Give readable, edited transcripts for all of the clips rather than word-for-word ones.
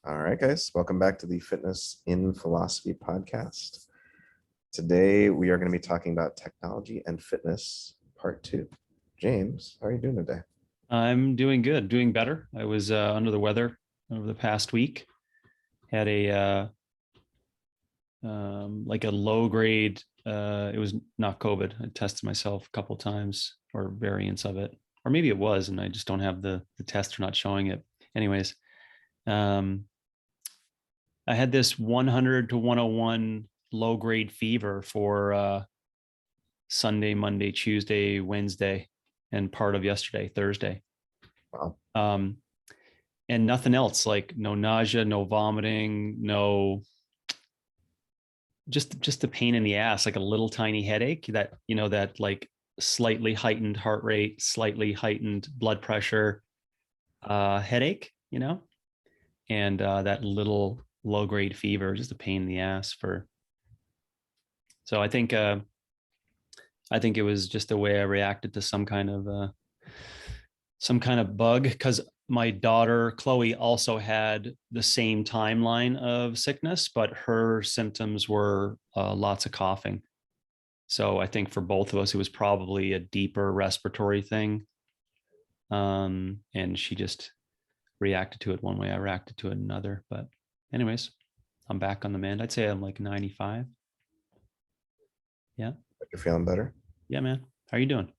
All right, guys, welcome back to the Fitness in Philosophy podcast. Today, we are going to be talking about technology and fitness, part two. James, how are you doing today? I'm doing good, doing better. I was under the weather over the past week. Had a like a low grade. It was not COVID. I tested myself a couple times, or variants of it, or maybe it was, and I just don't have the test. Are not showing it. Anyways, um, I had this 100 to 101 low grade fever for Sunday, Monday, Tuesday, Wednesday, and part of yesterday, Thursday. Wow. And nothing else, like no nausea, no vomiting, no, just the pain in the ass, like a little tiny headache that, that like slightly heightened heart rate, slightly heightened blood pressure headache, and that little low grade fever, just a pain in the ass so I think it was just the way I reacted to some kind of bug, because my daughter Chloe also had the same timeline of sickness, but her symptoms were lots of coughing. So I think for both of us, it was probably a deeper respiratory thing. And she just reacted to it one way. I reacted to it another. But anyways, I'm back on the mend. I'd say I'm like 95. Yeah. You're feeling better? Yeah, man. How are you doing?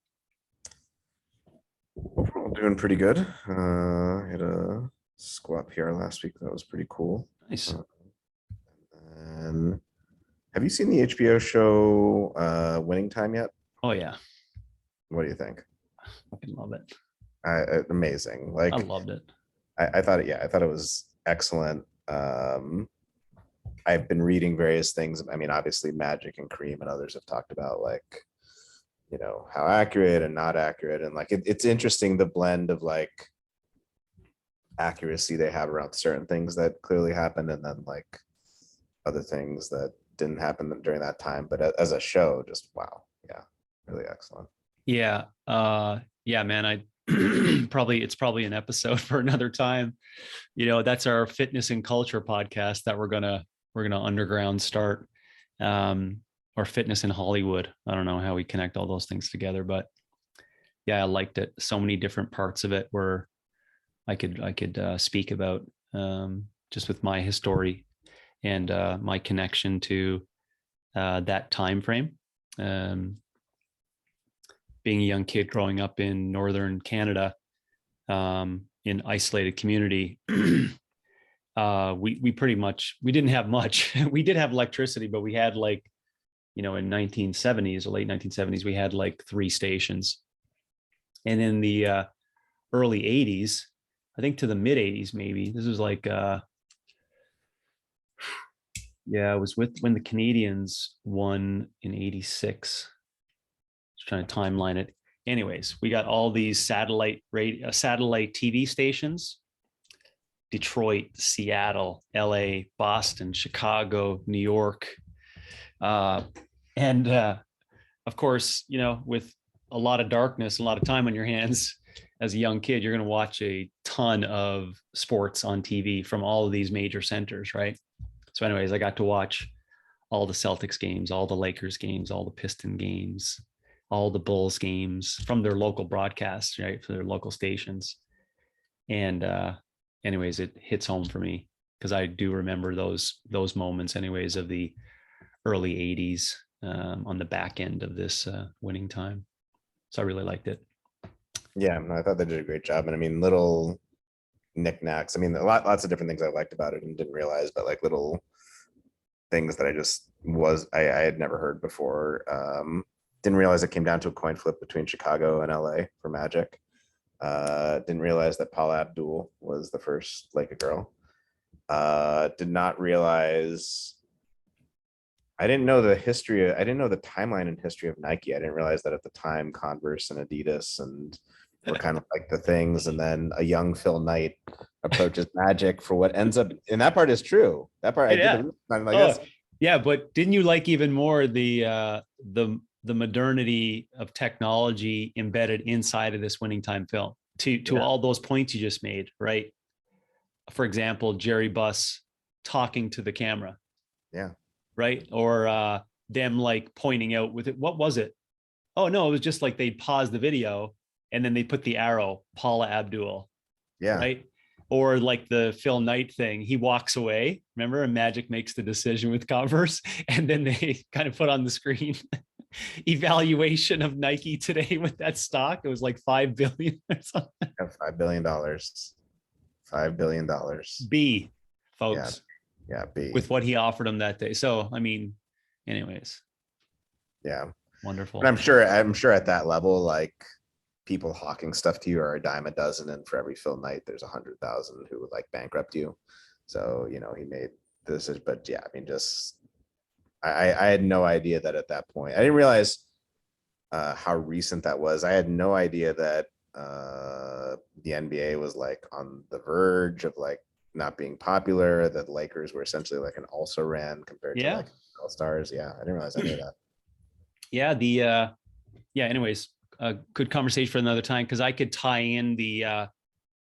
Overall, doing pretty good. I had a squat PR last week. That was pretty cool. Nice. And have you seen the HBO show Winning Time yet? Oh, yeah. What do you think? I fucking love it. Amazing. Like, I loved it. I thought it was excellent. I've been reading various things. I mean, obviously Magic and Cream and others have talked about like, how accurate and not accurate. And like, it's interesting, the blend of like accuracy they have around certain things that clearly happened, and then like other things that didn't happen during that time. But as a show, just wow. Yeah, really excellent. Yeah. Yeah, man. It's probably an episode for another time. That's our fitness and culture podcast that we're gonna underground start. Or fitness in Hollywood. I don't know how we connect all those things together, but yeah, I liked it. So many different parts of it where I could speak about, just with my history and my connection to that time frame. Being a young kid growing up in northern Canada, in isolated community, we pretty much, we didn't have much. We did have electricity, but we had like, in 1970s or late 1970s, we had like 3 stations. And in the early 80s, I think to the mid 80s, maybe, this was like, it was when the Canadians won in 86. Just trying to timeline it. Anyways, we got all these satellite TV stations: Detroit, Seattle, LA, Boston, Chicago, New York. And of course, with a lot of darkness, a lot of time on your hands as a young kid, you're going to watch a ton of sports on TV from all of these major centers, right? So anyways, I got to watch all the Celtics games, all the Lakers games, all the Piston games, all the Bulls games from their local broadcasts, right, for their local stations. And anyways, it hits home for me because I do remember those moments anyways of the early 80s, on the back end of this winning time. So I really liked it. Yeah, no, I thought they did a great job. And I mean, little knickknacks. I mean, lots of different things I liked about it and didn't realize, but like little things that I had never heard before. Didn't realize it came down to a coin flip between Chicago and LA for Magic. Didn't realize that Paula Abdul was the first Laker girl. Did not realize. I didn't know the timeline and history of Nike. I didn't realize that at the time Converse and Adidas and were kind of like the things. And then a young Phil Knight approaches Magic for what ends up, and that part is true. That part, Yeah. I'm like, yeah, but didn't you like even more the modernity of technology embedded inside of this winning time film to all those points you just made, right? for example, Jerry Buss talking to the camera, Yeah. right? Or them like pointing out with it. What was it? Oh no, it was just like they'd pause the video and then they put the arrow, Paula Abdul, Yeah. right? Or like the Phil Knight thing, he walks away, remember, and Magic makes the decision with Converse, and then they kind of put on the screen evaluation of Nike today with that stock. It was like 5 billion or something. Yeah, $5 billion. $5 billion. B, Yeah. folks, Yeah. B. with what he offered him that day. So, I mean, anyways, Yeah. wonderful. And I'm sure at that level, like people hawking stuff to you are a dime a dozen, and for every Phil Knight, there's 100,000 who would like bankrupt you. So, he made this, but yeah, I mean, just I had no idea that at that point. I didn't realize how recent that was. I had no idea that the NBA was like on the verge of like not being popular, that Lakers were essentially like an also ran compared to Yeah. like all stars. Yeah, I didn't realize any of that. Yeah. Anyways, a good conversation for another time, because I could tie in the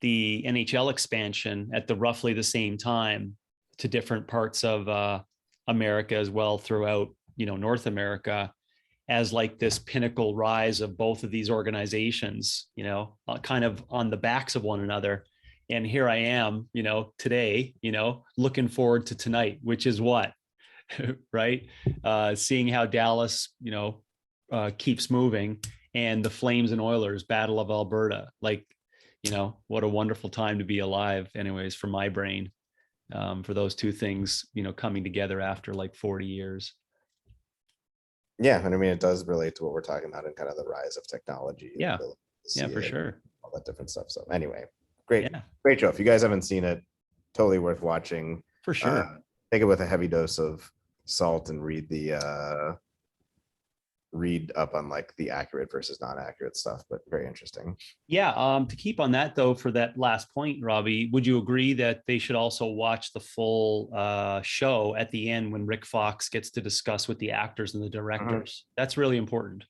NHL expansion at the roughly the same time to different parts of America as well throughout, North America, as like this pinnacle rise of both of these organizations, kind of on the backs of one another. And here I am, today, looking forward to tonight, which is what, right? Seeing how Dallas, keeps moving, and the Flames and Oilers Battle of Alberta. Like, what a wonderful time to be alive, anyways, for my brain, for those two things, coming together after like 40 years. Yeah, and I mean it does relate to what we're talking about in kind of the rise of technology. Yeah. See Yeah, for it, sure. all that different stuff. So anyway, great, Yeah, great show. If you guys haven't seen it, totally worth watching. for sure. Take it with a heavy dose of salt and read up on like the accurate versus non-accurate stuff, but very interesting. Yeah. To keep on that though, for that last point, Robbie, would you agree that they should also watch the full show at the end when Rick Fox gets to discuss with the actors and the directors? That's really important.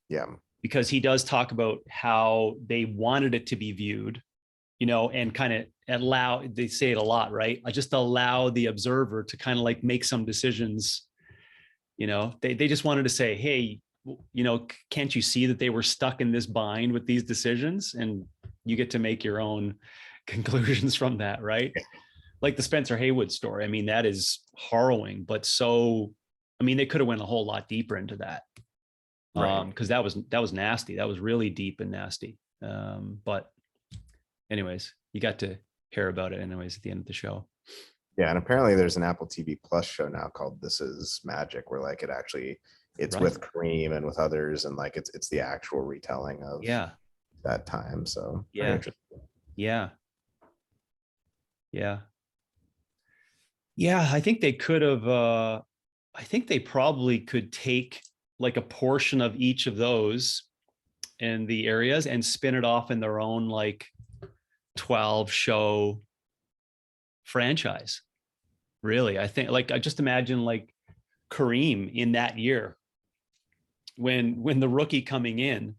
Yeah. Because he does talk about how they wanted it to be viewed, and kind of they say it a lot, right? I just allow the observer to kind of like make some decisions. They just wanted to say, hey, can't you see that they were stuck in this bind with these decisions? And you get to make your own conclusions from that, right? Like the Spencer Haywood story. I mean, that is harrowing, but they could have went a whole lot deeper into that. Right. Because that was nasty. That was really deep and nasty. But anyways, you got to hear about it anyways at the end of the show. Yeah, and apparently there's an Apple TV Plus show now called This Is Magic, where like it's Right. with Kareem and with others, and like it's the actual retelling of that time. So very Yeah. interesting. Yeah. Yeah. Yeah. I think they could have, I think they probably could take like a portion of each of those in the areas and spin it off in their own like 12 show franchise. Really, I think, like, I just imagine like Kareem in that year when the rookie coming in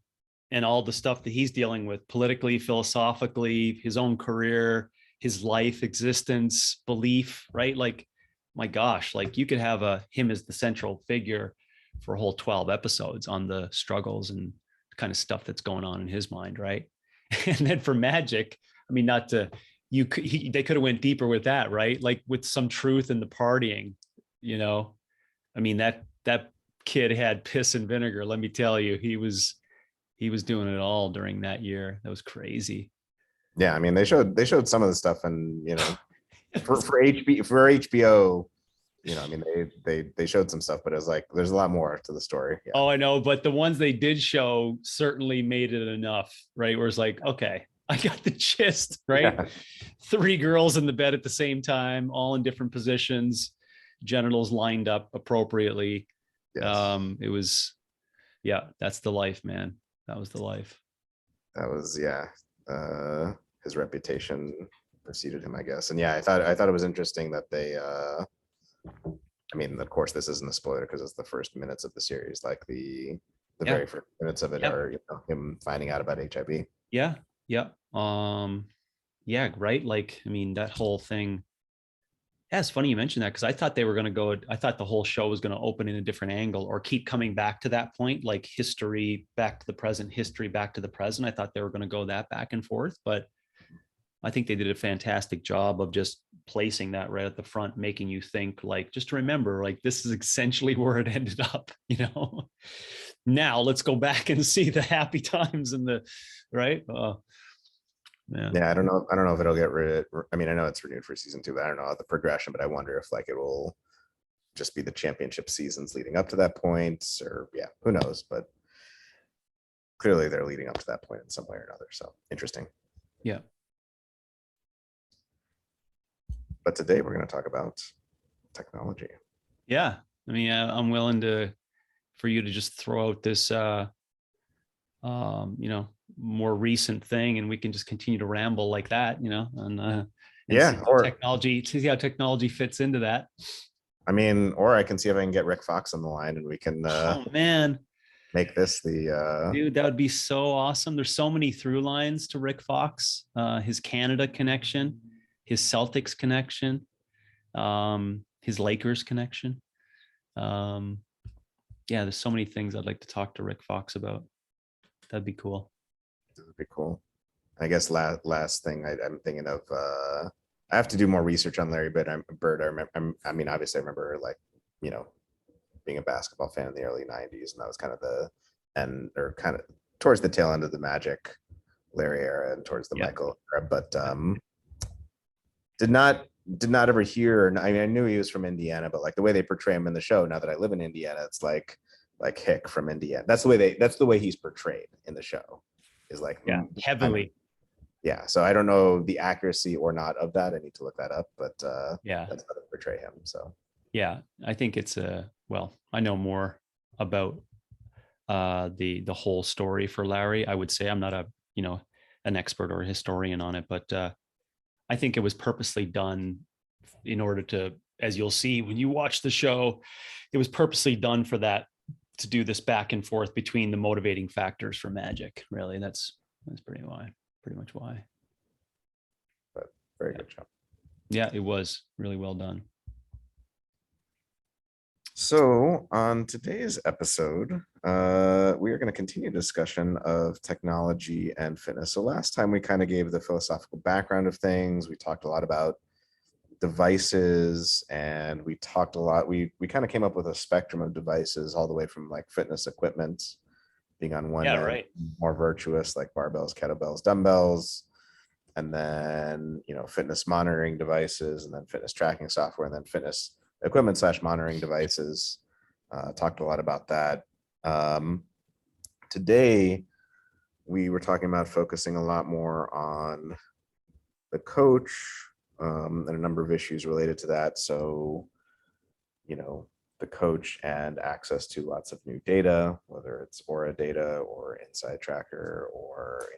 and all the stuff that he's dealing with politically, philosophically, his own career, his life, existence, belief, right? Like, my gosh, like you could have him as the central figure for a whole 12 episodes on the struggles and kind of stuff that's going on in his mind, right? And then for Magic, I mean, not to they could have went deeper with that, right? Like with some truth in the partying, I mean, that kid had piss and vinegar. Let me tell you, he was doing it all during that year. That was crazy. Yeah, I mean they showed some of the stuff, and for HBO, I mean they showed some stuff, but it was like there's a lot more to the story. Yeah. Oh, I know, but the ones they did show certainly made it enough, right? Where it's like, okay, I got the gist, right? Yeah. 3 girls in the bed at the same time, all in different positions, genitals lined up appropriately. Yes. It was, yeah, that's the life, man. That was the life. That was, yeah. His reputation preceded him, I guess. And yeah, I thought it was interesting that they I mean, of course, this isn't a spoiler because it's the first minutes of the series. Like the very first minutes of it are him finding out about HIV. Yeah. Yeah. Yeah, right. Like, I mean, that whole thing. Yeah, it's funny you mentioned that because I thought they were going to go. I thought the whole show was going to open in a different angle or keep coming back to that point, like history back to the present, history back to the present. I thought they were going to go that back and forth, but I think they did a fantastic job of just placing that right at the front, making you think, like, just remember, like, this is essentially where it ended up, you know. Now let's go back and see the happy times and the right. Yeah. Yeah, I don't know. I don't know if it'll get rid. I mean, I know it's renewed for season 2, but I don't know the progression. But I wonder if like it will just be the championship seasons leading up to that point, or yeah, who knows? But clearly they're leading up to that point in some way or another. So interesting. Yeah. But today we're going to talk about technology. Yeah. I mean, I'm willing for you to just throw out this, you know, more recent thing, and we can just continue to ramble like that, you know, and Yeah, see or see how technology fits into that. I mean, or I can see if I can get Rick Fox on the line and we can Oh man, make this the dude, that would be so awesome. There's so many through lines to Rick Fox, his Canada connection, his Celtics connection, his Lakers connection. Yeah, there's so many things I'd like to talk to Rick Fox about. That'd be cool. That'd be cool. I guess last thing I'm thinking of. I have to do more research on Larry Bird. I remember. I mean, obviously, I remember like you know being a basketball fan in the early '90s, and that was kind of the end, or kind of towards the tail end of the Magic Larry era and towards the Yeah. Michael era. But did not ever hear. I mean, I knew he was from Indiana, but like the way they portray him in the show. Now that I live in Indiana, it's like Hick from Indiana. That's the way he's portrayed in the show. Is like heavily. Yeah, so I don't know the accuracy or not of that. I need to look that up, but yeah, that's how they portray him. So yeah, I think it's well, I know more about the whole story for Larry. I would say I'm not an expert or a historian on it, but I think it was purposely done in order to, as you'll see when you watch the show, it was purposely done for that, to do this back and forth between the motivating factors for Magic. Really, that's pretty much why. But very good job. Yeah, it was really well done. So on today's episode, we are going to continue discussion of technology and fitness. So last time we kind of gave the philosophical background of things. We talked a lot about devices, and we talked a lot. We kind of came up with a spectrum of devices, all the way from like fitness equipment being on one end, right, more virtuous like barbells, kettlebells, dumbbells, and then fitness monitoring devices, and then fitness tracking software, and then fitness equipment / monitoring devices. Talked a lot about that. Today we were talking about focusing a lot more on the coach, and a number of issues related to that. So the coach and access to lots of new data, whether it's Aura data or Inside Tracker, or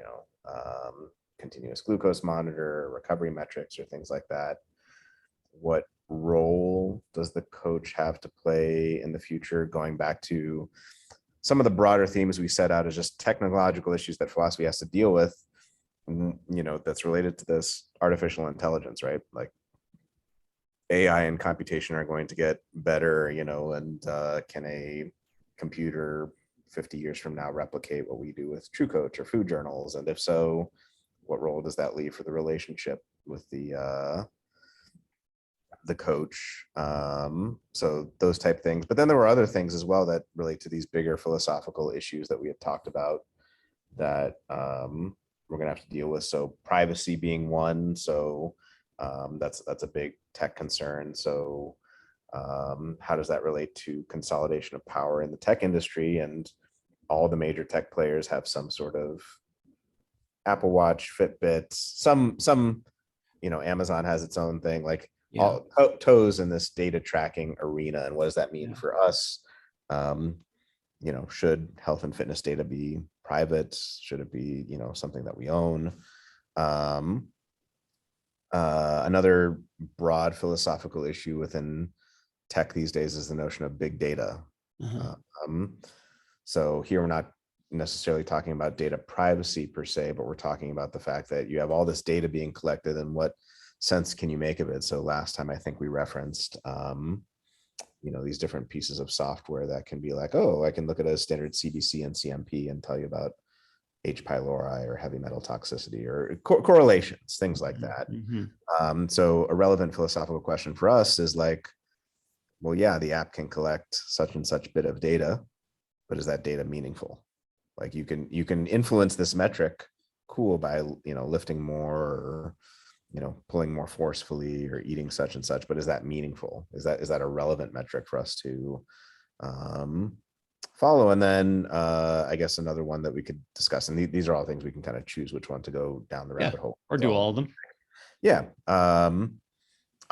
continuous glucose monitor, recovery metrics, or things like that. What role does the coach have to play in the future? Going back to some of the broader themes we set out as just technological issues that philosophy has to deal with, that's related to this artificial intelligence, right? Like AI and computation are going to get better, and can a computer 50 years from now replicate what we do with True Coach or food journals? And if so, what role does that leave for the relationship with the coach? So those type things. But then there were other things as well that relate to these bigger philosophical issues that we had talked about that we're going to have to deal with. So privacy being one. So that's a big tech concern. So how does that relate to consolidation of power in the tech industry? And all the major tech players have some sort of Apple Watch, Fitbit, some Amazon has its own thing, like all toes in this data tracking arena. And what does that mean for us? Should health and fitness data be private? Should it be something that we own? Another broad philosophical issue within tech these days is the notion of big data. So here we're not necessarily talking about data privacy per se, but we're talking about the fact that you have all this data being collected, and what sense can you make of it? So last time I think we referenced, these different pieces of software that can be like, oh, I can look at a standard CDC and CMP and tell you about H. pylori or heavy metal toxicity or correlations, things like that. So a relevant philosophical question for us is like, well, yeah, the app can collect such and such bit of data, but is that data meaningful? Like you can influence this metric, cool, by lifting more, or pulling more forcefully, or eating such and such, but is that meaningful? Is that a relevant metric for us to follow? And then I guess another one that we could discuss, and these are all things we can kind of choose which one to go down the rabbit hole, or do all of them. Yeah.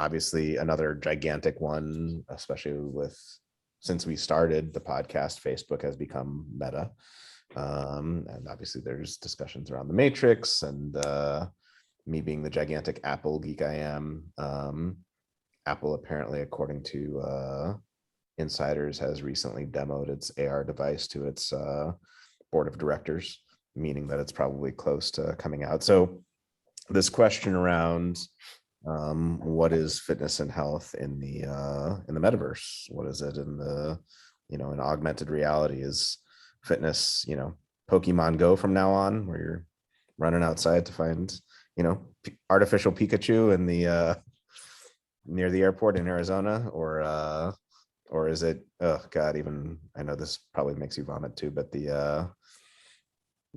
Obviously another gigantic one, especially since we started the podcast, Facebook has become Meta. And obviously there's discussions around the Matrix, and me being the gigantic Apple geek I am, Apple apparently, according to insiders, has recently demoed its AR device to its board of directors, meaning that it's probably close to coming out. So this question around what is fitness and health in the metaverse? What is it in the in augmented reality? Is fitness Pokemon Go from now on, where you're running outside to find artificial Pikachu in the near the airport in Arizona, or is it, oh god, even I know this probably makes you vomit too, but the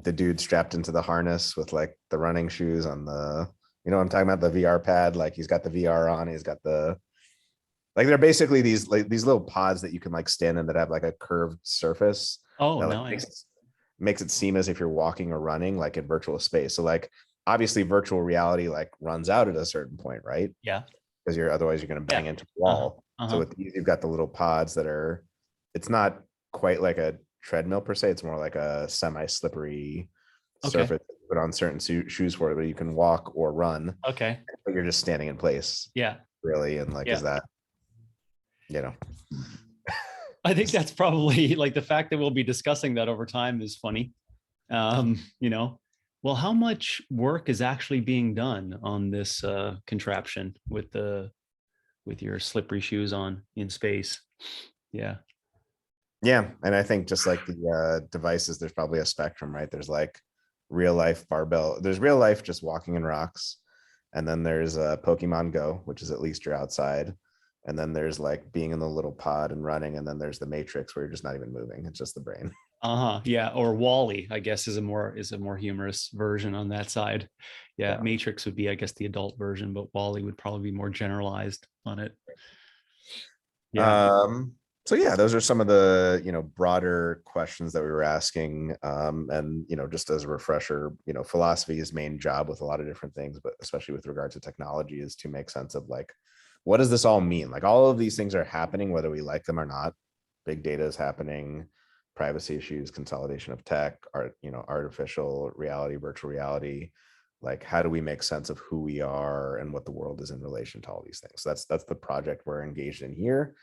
dude strapped into the harness with like the running shoes on the, I'm talking about, the VR pad, like he's got the VR on, he's got the, like, they're basically these little pods that you can like stand in that have like a curved surface. Oh, that, nice. makes it seem as if you're walking or running like in virtual space. So like obviously virtual reality like runs out at a certain point, right? Yeah. Because otherwise you're going to bang into the wall. So with these, you've got the little pods that are, it's not quite like a treadmill per se, it's more like a semi-slippery surface you put on certain shoes for it, but you can walk or run, but you're just standing in place, really. And like, is that, I think that's probably, like, the fact that we'll be discussing that over time is funny. Well, how much work is actually being done on this contraption with your slippery shoes on in space? Yeah. And I think just like the devices, there's probably a spectrum, right? There's like real life barbell, there's real life just walking in rocks, and then there's Pokemon Go, which is at least you're outside, and then there's like being in the little pod and running, and then there's the Matrix where you're just not even moving, it's just the brain. Yeah. Or Wall-E, I guess, is a more humorous version on that side. Yeah. Matrix would be, I guess, the adult version, but Wall-E would probably be more generalized on it. So yeah, those are some of the broader questions that we were asking, and just as a refresher, philosophy's main job with a lot of different things, but especially with regard to technology, is to make sense of like, what does this all mean? Like, all of these things are happening whether we like them or not. Big data is happening, privacy issues, consolidation of tech, artificial reality, virtual reality. Like, how do we make sense of who we are and what the world is in relation to all these things? So that's the project we're engaged in here.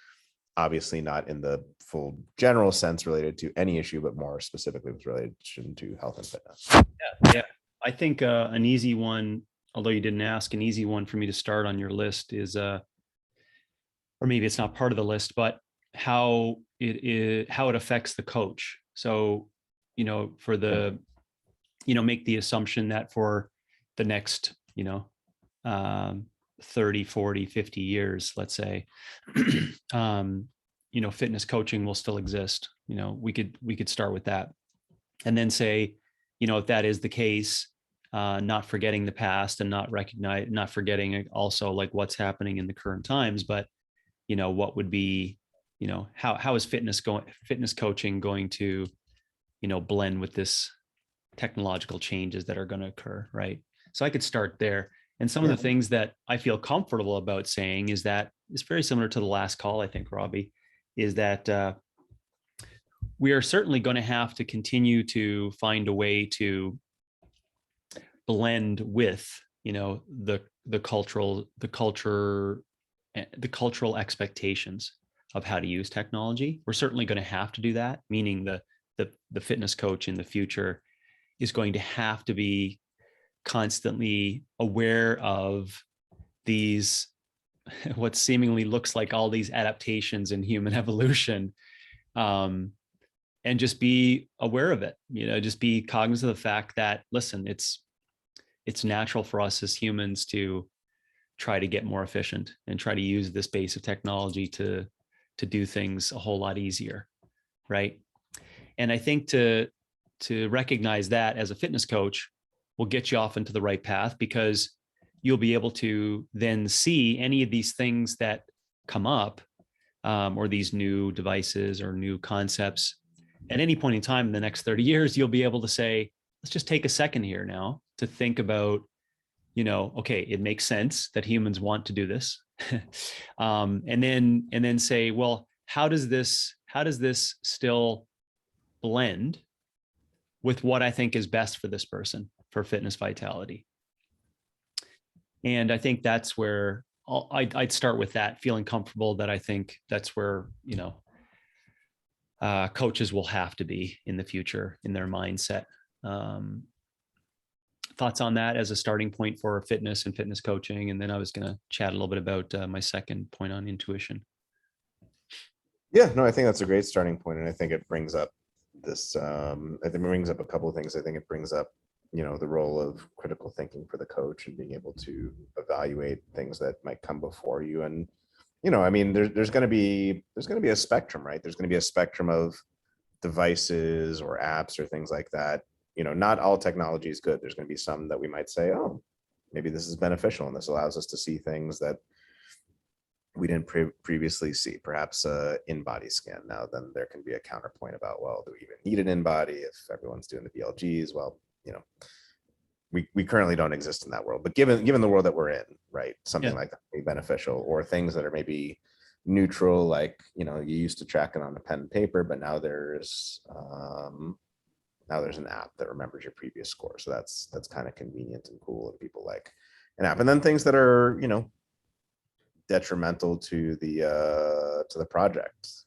Obviously not in the full general sense related to any issue, but more specifically with relation to health and fitness. Yeah. I think an easy one, although you didn't ask, an easy one for me to start on your list is, or maybe it's not part of the list, but how it affects the coach. So, for the, make the assumption that for the next, 30, 40, 50 years, let's say, fitness coaching will still exist. We could start with that, and then say, if that is the case, not forgetting the past and not forgetting also like what's happening in the current times, but what would be, how is fitness coaching going to, blend with this technological changes that are going to occur, right? So I could start there. And some of the things that I feel comfortable about saying is that it's very similar to the last call, I think, Robbie, is that we are certainly going to have to continue to find a way to blend with, the cultural expectations of how to use technology. We're certainly going to have to do that, meaning the the fitness coach in the future is going to have to be constantly aware of these, what seemingly looks like all these adaptations in human evolution, and just be aware of it. Just be cognizant of the fact that, listen, it's natural for us as humans to try to get more efficient and try to use this base of technology to do things a whole lot easier, right? And I think to recognize that as a fitness coach will get you off into the right path, because you'll be able to then see any of these things that come up, or these new devices or new concepts at any point in time in the next 30 years. You'll be able to say, let's just take a second here now to think about, okay, it makes sense that humans want to do this. And then say, well, how does this still blend with what I think is best for this person for fitness vitality? And I think that's where I'd start with that, feeling comfortable that I think that's where, coaches will have to be in the future in their mindset. Thoughts on that as a starting point for fitness and fitness coaching? And then I was going to chat a little bit about my second point on intuition. Yeah, no, I think that's a great starting point. And I think it brings up this, I think it brings up a couple of things. I think it brings up, the role of critical thinking for the coach and being able to evaluate things that might come before you. And, there's going to be a spectrum, right? There's going to be a spectrum of devices or apps or things like that. Not all technology is good. There's going to be some that we might say, oh, maybe this is beneficial and this allows us to see things that we didn't previously see, perhaps in-body scan. Now, then there can be a counterpoint about, well, do we even need an in-body if everyone's doing the BLGs? Well, we currently don't exist in that world, but given the world that we're in, right, something like that would be beneficial, or things that are maybe neutral, like, you used to track it on a pen and paper, but now there's an app that remembers your previous score. So that's kind of convenient and cool, and people like an app. And then things that are, detrimental to the project,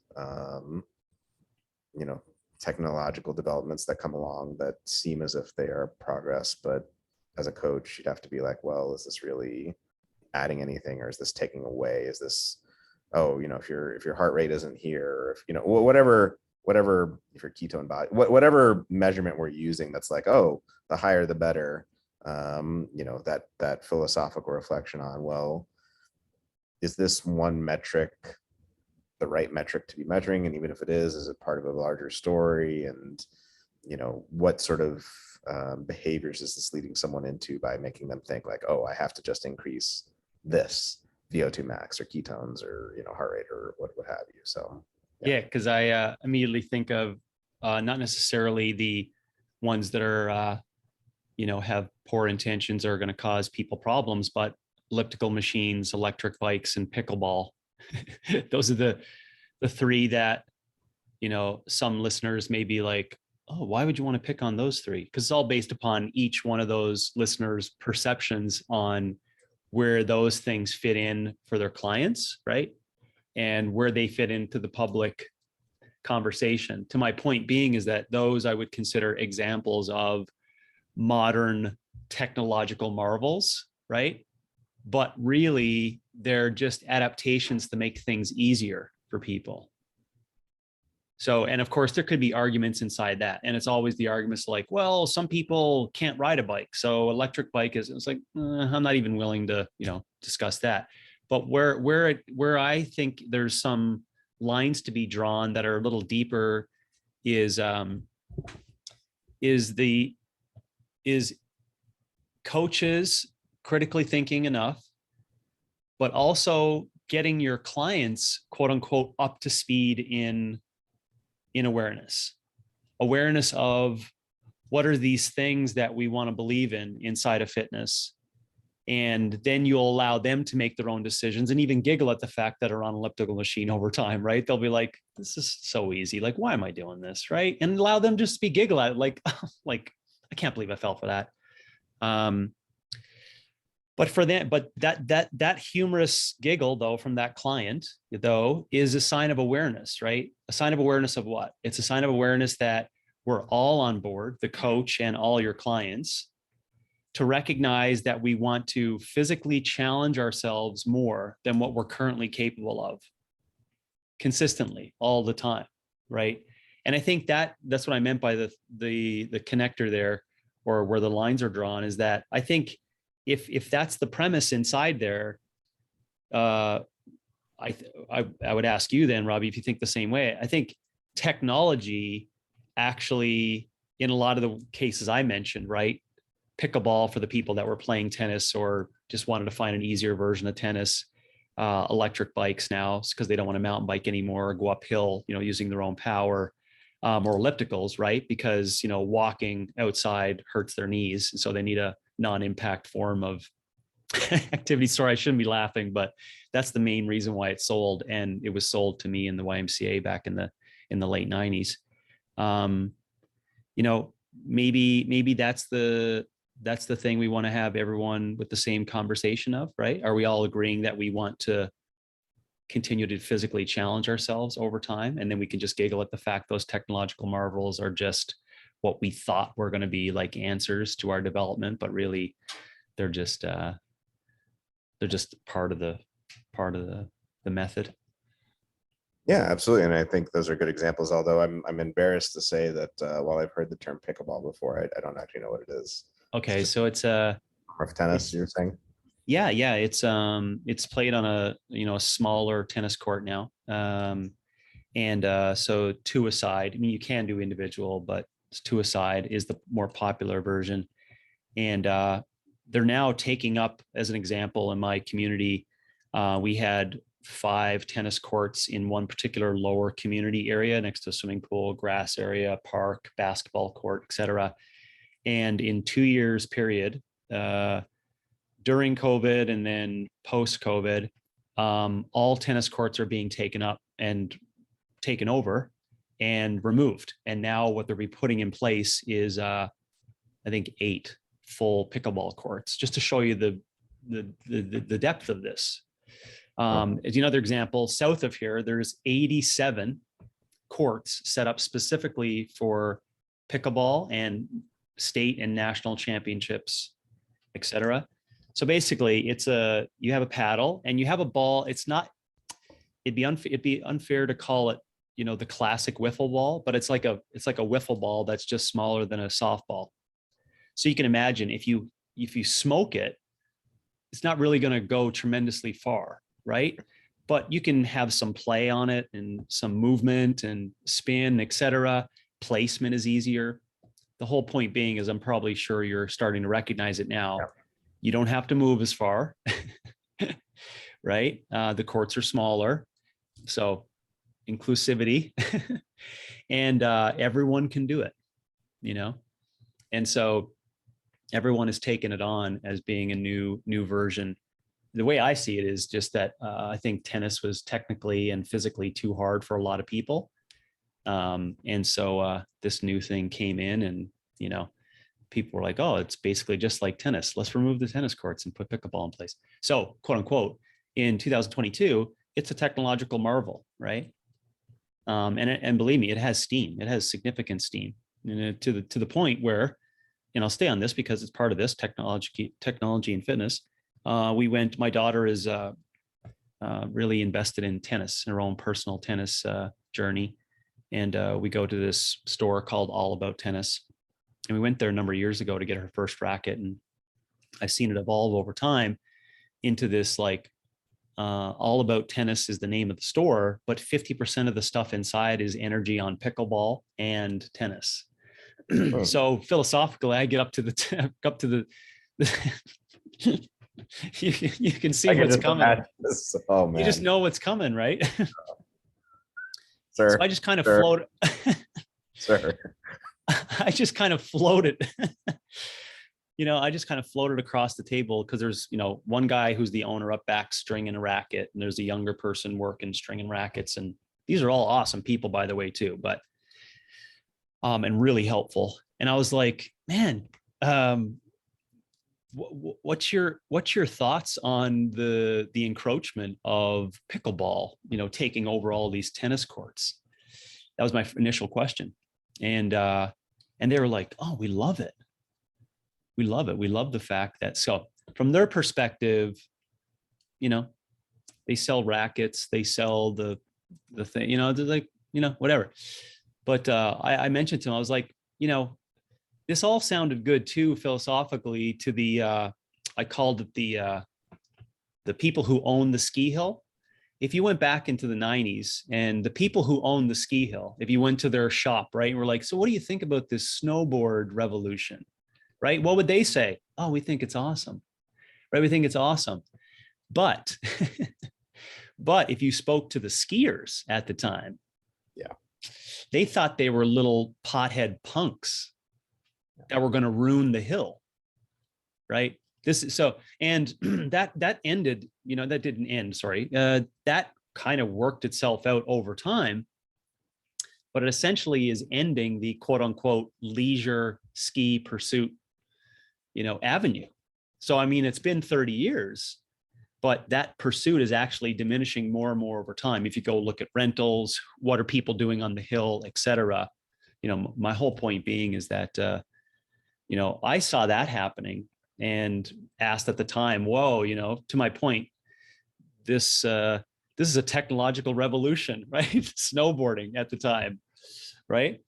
technological developments that come along that seem as if they are progress, but as a coach, you'd have to be like, well, is this really adding anything, or is this taking away? Is this, if your heart rate isn't here, or if, whatever, if your ketone body, whatever measurement we're using, that's like, oh, the higher the better. That philosophical reflection on, well, is this one metric the right metric to be measuring? And even if it is it part of a larger story? And, what sort of behaviors is this leading someone into by making them think like, oh, I have to just increase this VO2 max or ketones or, heart rate or what have you. So, yeah, because I immediately think of not necessarily the ones that are, have poor intentions or are going to cause people problems, but elliptical machines, electric bikes, and pickleball. Those are the three that, some listeners may be like, oh, why would you want to pick on those three? Because it's all based upon each one of those listeners' perceptions on where those things fit in for their clients, right? And where they fit into the public conversation. To my point being is that those I would consider examples of modern technological marvels, right? But really, they're just adaptations to make things easier for people. So, and of course, there could be arguments inside that. And it's always the arguments like, well, some people can't ride a bike, so electric bike is, it's like, I'm not even willing to, discuss that. But where I think there's some lines to be drawn that are a little deeper is coaches critically thinking enough, but also getting your clients, quote unquote, up to speed in awareness of what are these things that we want to believe in inside of fitness. And then you'll allow them to make their own decisions and even giggle at the fact that are on an elliptical machine over time, right? They'll be like, this is so easy. Like, why am I doing this? Right. And allow them just to be giggle at it. Like, I can't believe I fell for that. But for that humorous giggle though, from that client though, is a sign of awareness, right? A sign of awareness of what? It's a sign of awareness that we're all on board, the coach and all your clients, to recognize that we want to physically challenge ourselves more than what we're currently capable of consistently all the time, right? And I think that's what I meant by the connector there, or where the lines are drawn, is that I think if that's the premise inside there, I would ask you then, Robbie, if you think the same way. I think technology actually, in a lot of the cases I mentioned, right? Pickleball for the people that were playing tennis or just wanted to find an easier version of tennis, electric bikes now because they don't want to mountain bike anymore or go uphill, using their own power, or ellipticals, right? Because, walking outside hurts their knees. And so they need a non-impact form of activity. Sorry, I shouldn't be laughing, but that's the main reason why it's sold. And it was sold to me in the YMCA back in the late 90s. Maybe that's the thing we want to have everyone with the same conversation of, right? Are we all agreeing that we want to continue to physically challenge ourselves over time? And then we can just giggle at the fact those technological marvels are just what we thought were going to be like answers to our development, but really they're just part of the method. Yeah, absolutely. And I think those are good examples, although I'm embarrassed to say that while I've heard the term pickleball before, I don't actually know what it is. Okay, so it's a tennis, you're saying? Yeah, it's played on a smaller tennis court now. So two-a-side. I mean, you can do individual, but two-a-side is the more popular version. And they're now taking up, as an example, in my community, we had 5 tennis courts in one particular lower community area next to a swimming pool, grass area, park, basketball court, etc. And in 2 years period, during COVID and then post-COVID, all tennis courts are being taken up and taken over and removed. And now what they'll be putting in place is, I think, 8 full pickleball courts, just to show you the depth of this. As another example, south of here, there's 87 courts set up specifically for pickleball and state and national championships, etc. So basically, you have a paddle and you have a ball. It'd be unfair to call it, the classic wiffle ball, but it's like a wiffle ball that's just smaller than a softball. So you can imagine if you smoke it, it's not really going to go tremendously far, right? But you can have some play on it and some movement and spin, etc. Placement is easier. The whole point being is, I'm probably sure you're starting to recognize it now. Yeah. You don't have to move as far, right? The courts are smaller, so inclusivity, and everyone can do it, and so everyone has taken it on as being a new version. The way I see it is just that I think tennis was technically and physically too hard for a lot of people. And so this new thing came in and, people were like, oh, it's basically just like tennis. Let's remove the tennis courts and put pickleball in place. So, quote unquote, in 2022, it's a technological marvel, right? And believe me, it has steam. It has significant steam, to the point where, and I'll stay on this because it's part of this technology and fitness. My daughter is really invested in tennis, in her own personal tennis journey. And we go to this store called All About Tennis. And we went there a number of years ago to get her first racket. And I've seen it evolve over time into this, All About Tennis is the name of the store, but 50% of the stuff inside is energy on pickleball and tennis. So philosophically, I get up to the you can see what's coming. Oh, man. You just know what's coming, right? Sir, so I just kind of float. Sir. I just kind of floated. I just kind of floated across the table because there's, one guy who's the owner up back stringing a racket, and there's a younger person working stringing rackets. And these are all awesome people, by the way, too, but and really helpful. And I was like, man, what's your thoughts on the encroachment of pickleball, taking over all these tennis courts? That was my initial question. and they were like, oh, we love it. We love it. We love the fact that, so from their perspective, you know, they sell rackets, they sell the thing, you know, they're like, you know, whatever. But I mentioned to him, I was like, you know, this all sounded good too, philosophically, to the I called it the people who own the ski hill. If you went back into the 90s and the people who own the ski hill, if you went to their shop, right, and we're like, so what do you think about this snowboard revolution? Right? What would they say? Oh, we think it's awesome. Right? We think it's awesome. But but if you spoke to the skiers at the time, Yeah. they thought they were little pothead punks that were going to ruin the hill. Right? This is so, and that ended, you know, that didn't end, sorry. That kind of worked itself out over time, but it essentially is ending the quote unquote leisure ski pursuit, you know, avenue. So, I mean, it's been 30 years, but that pursuit is actually diminishing more and more over time. If you go look at rentals, what are people doing on the hill, et cetera. You know, my whole point being is that, you know, I saw that happening and asked at the time, whoa, you know, to my point, this is a technological revolution, right? Snowboarding at the time, right?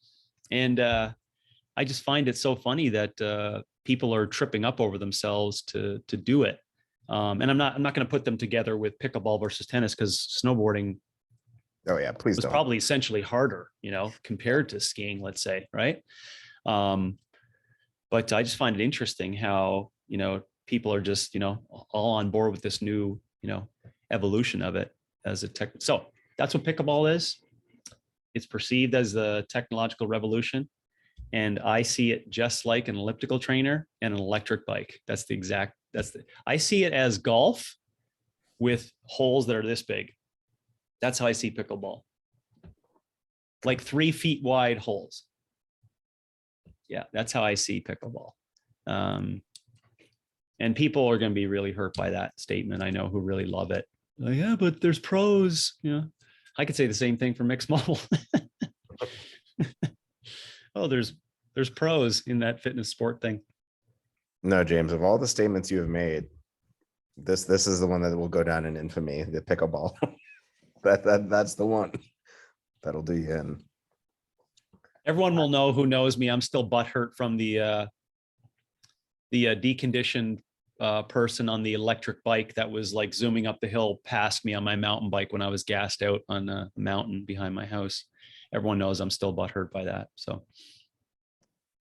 And I just find it so funny that people are tripping up over themselves to do it. And I'm not going to put them together with pickleball versus tennis, because snowboarding, Oh yeah, please was don't. probably essentially harder, you know, compared to skiing, let's say, right? But I just find it interesting how, you know, people are just, you know, all on board with this new, you know, evolution of it as a tech. So that's what pickleball is. It's perceived as the technological revolution. And I see it just like an elliptical trainer and an electric bike. I see it as golf with holes that are this big. That's how I see pickleball. Like 3 feet wide holes. Yeah, that's how I see pickleball. And people are going to be really hurt by that statement. I know, who really love it. Like, yeah, but there's pros. You know, I could say the same thing for mixed model. Oh, there's pros in that fitness sport thing. No, James, of all the statements you have made, this is the one that will go down in infamy, the pickleball. That's the one that'll do you in. Everyone will know who knows me. I'm still butthurt from the deconditioned person on the electric bike that was like zooming up the hill past me on my mountain bike when I was gassed out on a mountain behind my house. Everyone knows I'm still butthurt by that. So,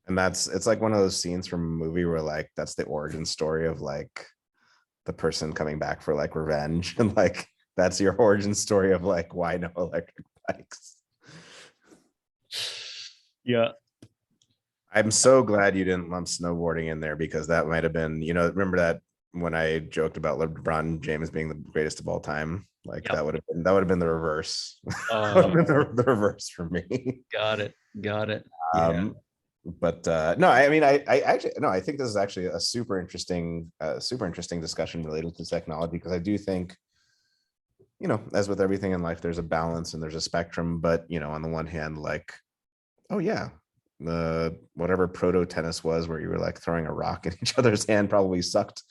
and it's like one of those scenes from a movie where like that's the origin story of like the person coming back for like revenge, and like that's your origin story of like why no electric bikes. yeah. I'm so glad you didn't lump snowboarding in there, because that might have been, you know, remember that when I joked about LeBron James being the greatest of all time, like Yep. that would have been the reverse. That would have been the reverse for me. Got it. Yeah. But no, I mean, I actually, no, I think this is actually a super interesting discussion related to technology, because I do think, you know, as with everything in life, there's a balance and there's a spectrum. But, you know, on the one hand, like, oh yeah, the whatever proto tennis was, where you were like throwing a rock in each other's hand, probably sucked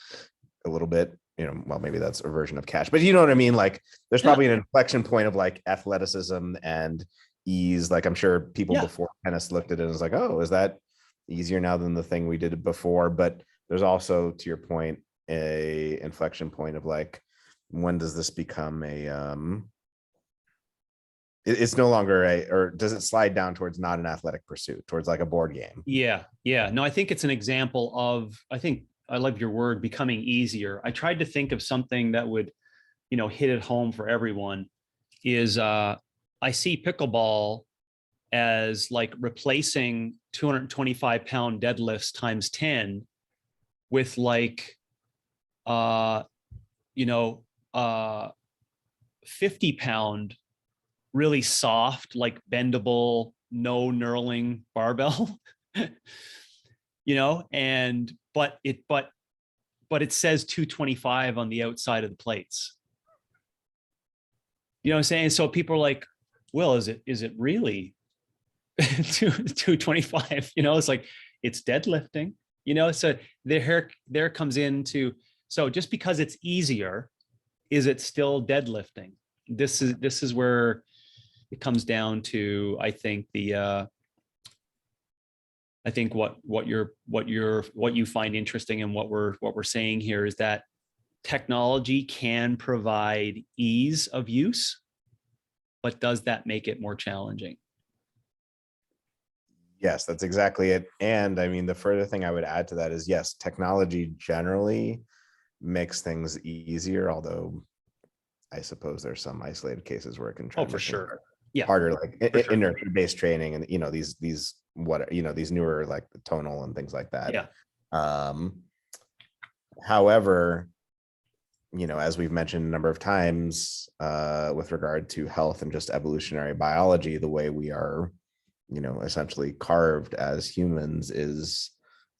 a little bit. You know, well, maybe that's a version of catch, but you know what I mean? Like, there's probably an inflection point of like athleticism and ease. Like, I'm sure people before tennis looked at it and was like, oh, is that easier now than the thing we did before? But there's also, to your point, a inflection point of like, when does this become a it's no longer or does it slide down towards not an athletic pursuit, towards like a board game? Yeah. No, I think it's an example of, I think I love your word, becoming easier. I tried to think of something that would, you know, hit it home for everyone. Is I see pickleball as like replacing 225-pound deadlifts times 10 with like, you know, 50-pound, really soft, like bendable, no knurling barbell. You know, and but it says 225 on the outside of the plates. You know what I'm saying? So people are like, well, is it really 225, it's like, it's deadlifting, so there comes into, so just because it's easier, is it still deadlifting? This is where it comes down to, I think what you find interesting and what we're saying here is that technology can provide ease of use, but does that make it more challenging? Yes, that's exactly it. And I mean, the further thing I would add to that is, yes, technology generally makes things easier, although I suppose there's some isolated cases where it can try Oh, to for make things sure. Yeah, harder, like for sure. inertia-based training, and these newer, like the tonal and things like that. Yeah. However, as we've mentioned a number of times, with regard to health and just evolutionary biology, the way we are, essentially carved as humans is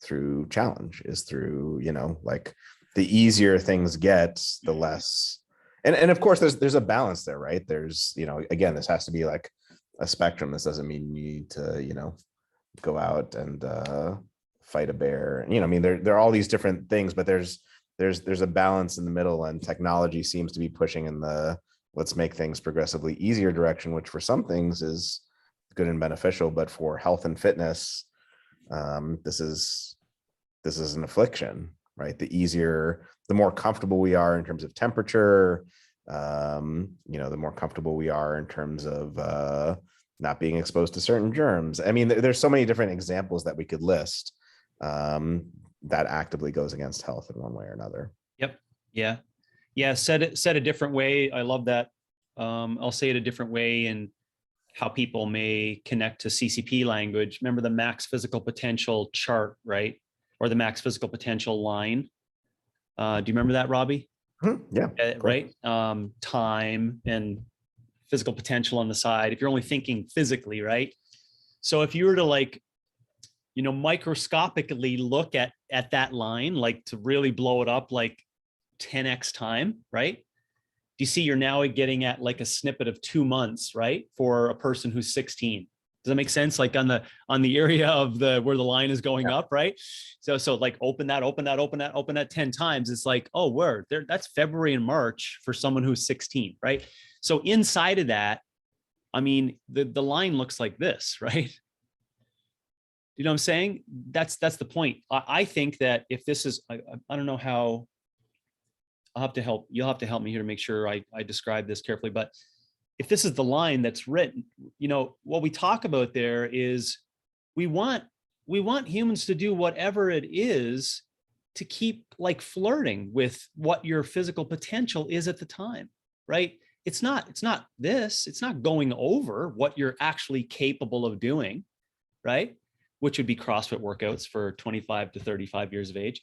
through challenge, is through, like the easier things get, the less. And of course, there's a balance there, right? There's, again, this has to be like a spectrum. This doesn't mean you need to, go out and fight a bear. I mean, there are all these different things, but there's a balance in the middle, and technology seems to be pushing in the let's make things progressively easier direction, which for some things is good and beneficial, but for health and fitness, this is an affliction, right? The more comfortable we are in terms of temperature, the more comfortable we are in terms of not being exposed to certain germs. I mean, there's so many different examples that we could list that actively goes against health in one way or another. Yep. Yeah. Yeah. Said a different way. I love that. I'll say it a different way, and how people may connect to CCP language. Remember the max physical potential chart, right? Or the max physical potential line. Do you remember that, Robbie? Yeah. Right. Time and physical potential on the side. If you're only thinking physically, right? So if you were to microscopically look at that line, like to really blow it up like 10x time, right? You see you're now getting at like a snippet of 2 months, right? For a person who's 16. Does that make sense? Like on the area of where the line is going up, right? So like open that 10 times. It's like, oh, word, there, that's February and March for someone who's 16, right? So inside of that, I mean, the line looks like this, right? You know what I'm saying? That's the point. I think that if this is, I don't know how, you'll have to help me here to make sure I describe this carefully. But if this is the line that's written, what we talk about there is we want humans to do whatever it is to keep like flirting with what your physical potential is at the time, right? It's not going over what you're actually capable of doing, right? Which would be CrossFit workouts for 25 to 35 years of age.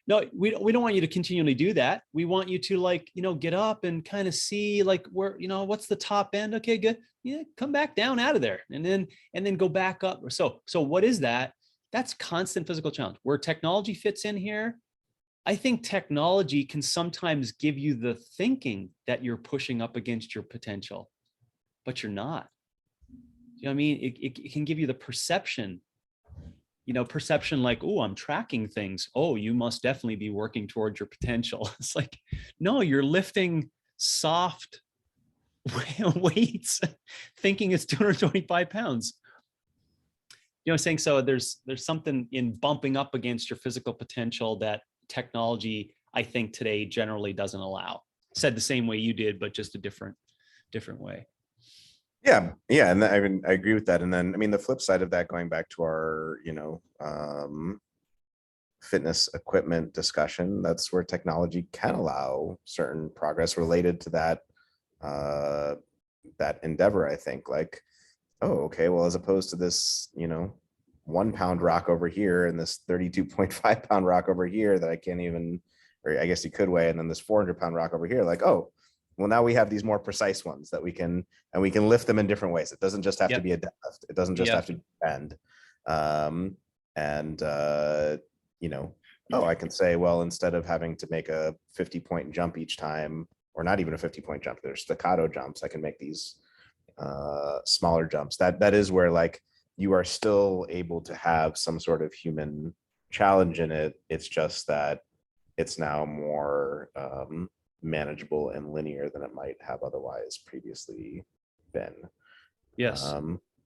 No, we don't want you to continually do that. We want you to get up and kind of see like where, what's the top end. Okay, good. Yeah, come back down out of there and then go back up. So what is that? That's constant physical challenge. Where technology fits in here, I think technology can sometimes give you the thinking that you're pushing up against your potential, but you're not. You know what I mean? It can give you the perception like, oh, I'm tracking things. Oh, you must definitely be working towards your potential. It's like, no, you're lifting soft weights, thinking it's 225 pounds. You know what I'm saying? So there's something in bumping up against your physical potential that technology, I think today generally doesn't allow. Said the same way you did, but just a different way. Yeah, and I agree with that. And then, I mean, the flip side of that, going back to our, fitness equipment discussion, that's where technology can allow certain progress related to that endeavor. I think, like, oh, okay, well, as opposed to this, 1 pound rock over here and this 32.5 pound rock over here that I can't even, or I guess you could weigh, and then this 400 pound rock over here, like, oh, well, now we have these more precise ones that we can lift them in different ways. It doesn't just have to be a deadlift. It doesn't just have to be bend. Oh, I can say, well, instead of having to make a 50-point jump each time, or not even a 50-point jump, there's staccato jumps. I can make these smaller jumps. That is where like you are still able to have some sort of human challenge in it. It's just that it's now more manageable and linear than it might have otherwise previously been. Yes.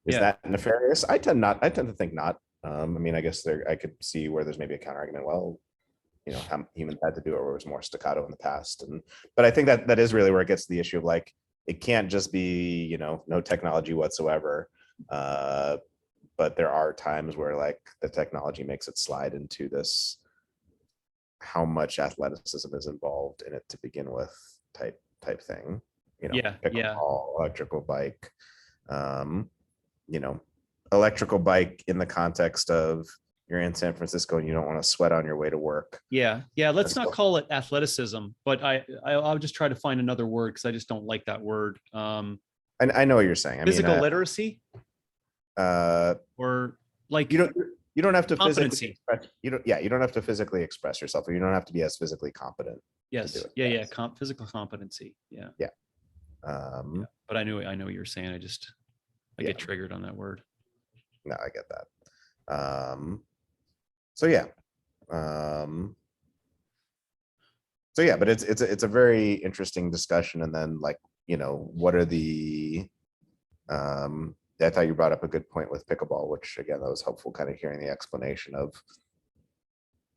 Is Yeah. that nefarious? I tend to think not. I mean, I guess I could see where there's maybe a counter argument. Well, how humans had to do it where it was more staccato in the past. But I think that is really where it gets to the issue of like, it can't just be, no technology whatsoever. But there are times where like the technology makes it slide into this, how much athleticism is involved in it to begin with type thing, Yeah. Yeah. pickleball, electrical bike, you know, electrical bike in the context of you're in San Francisco and you don't want to sweat on your way to work. Yeah. Yeah. Let's not call it athleticism, but I'll just try to find another word because I just don't like that word. I know what you're saying. Physical literacy, or like you don't have to competency. physically express, you don't have to physically express yourself, or you don't have to be as physically competent. Yes. Yeah. Physical competency. Yeah. Yeah. But I know what you're saying. I get triggered on that word. No, I get that. So yeah. But it's a very interesting discussion. And then like, what are the I thought you brought up a good point with pickleball, which again, that was helpful kind of hearing the explanation of,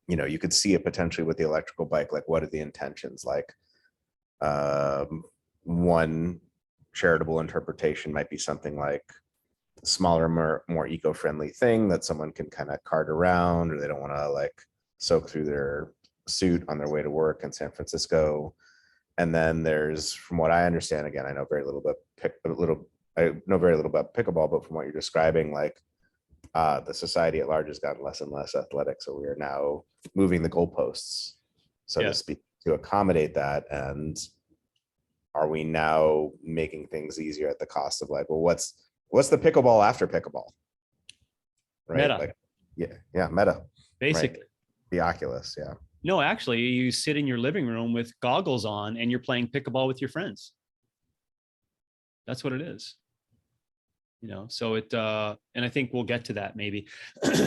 you could see it potentially with the electrical bike, like what are the intentions? Like one charitable interpretation might be something like smaller, more eco-friendly thing that someone can kind of cart around, or they don't want to like soak through their suit on their way to work in San Francisco. And then there's, from what I understand, again, I know very little about pickleball, but from what you're describing, like the society at large has gotten less and less athletic. So we are now moving the goalposts, so to speak, to accommodate that. And are we now making things easier at the cost of like, well, what's the pickleball after pickleball? Right. Meta. Like, yeah. Meta. Basically. Right. The Oculus. Yeah. No, actually, you sit in your living room with goggles on and you're playing pickleball with your friends. That's what it is. So it, and I think we'll get to that maybe,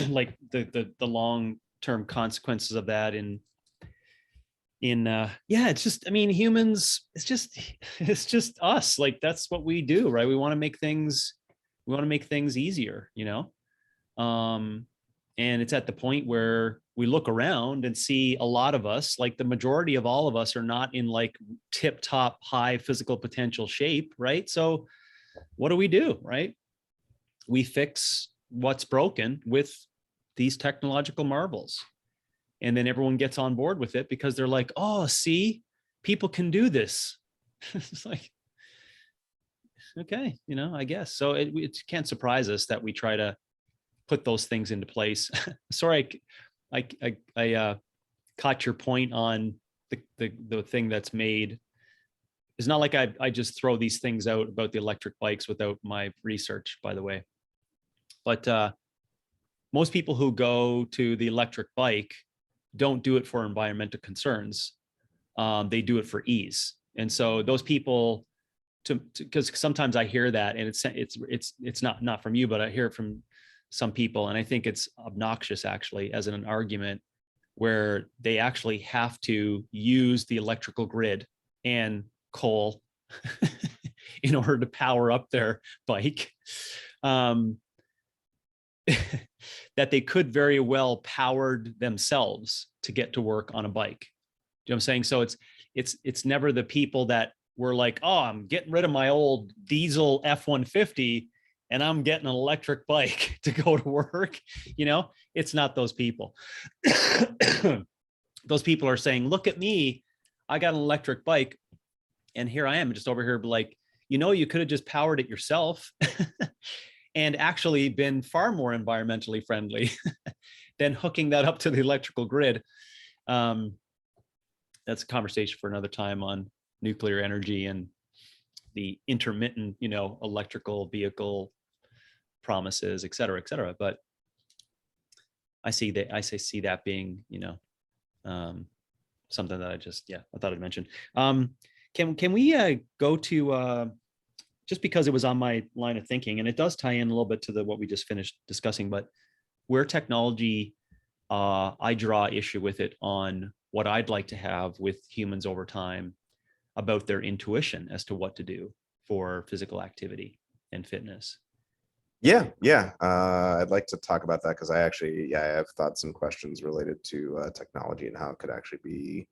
like the long-term consequences of that it's just, I mean, humans, it's just us. Like, that's what we do, right? We want to make things easier, and it's at the point where we look around and see a lot of us, like the majority of all of us, are not in like tip top high physical potential shape, right? So what do, right? We fix what's broken with these technological marvels. And then everyone gets on board with it because they're like, oh, see, people can do this. It's like, okay, I guess. So it can't surprise us that we try to put those things into place. Sorry, I caught your point on the thing that's made. It's not like I just throw these things out about the electric bikes without my research, by the way. But most people who go to the electric bike don't do it for environmental concerns. They do it for ease. And so those people, because sometimes I hear that, and it's not from you, but I hear it from some people, and I think it's obnoxious actually as an argument where they actually have to use the electrical grid and coal in order to power up their bike. That they could very well powered themselves to get to work on a bike. You know what I'm saying? So it's never the people that were like, oh, I'm getting rid of my old diesel F-150 and I'm getting an electric bike to go to work. It's not those people. Those people are saying, look at me, I got an electric bike and here I am just over here like, you could have just powered it yourself and actually been far more environmentally friendly than hooking that up to the electrical grid. That's a conversation for another time on nuclear energy and the intermittent, electrical vehicle promises, et cetera, et cetera. But I see that being, something that I thought I'd mention. Can we go to just because it was on my line of thinking, and it does tie in a little bit to what we just finished discussing, but where technology, I draw issue with it on what I'd like to have with humans over time about their intuition as to what to do for physical activity and fitness. Yeah. I'd like to talk about that because I have thoughts and questions related to technology and how it could actually be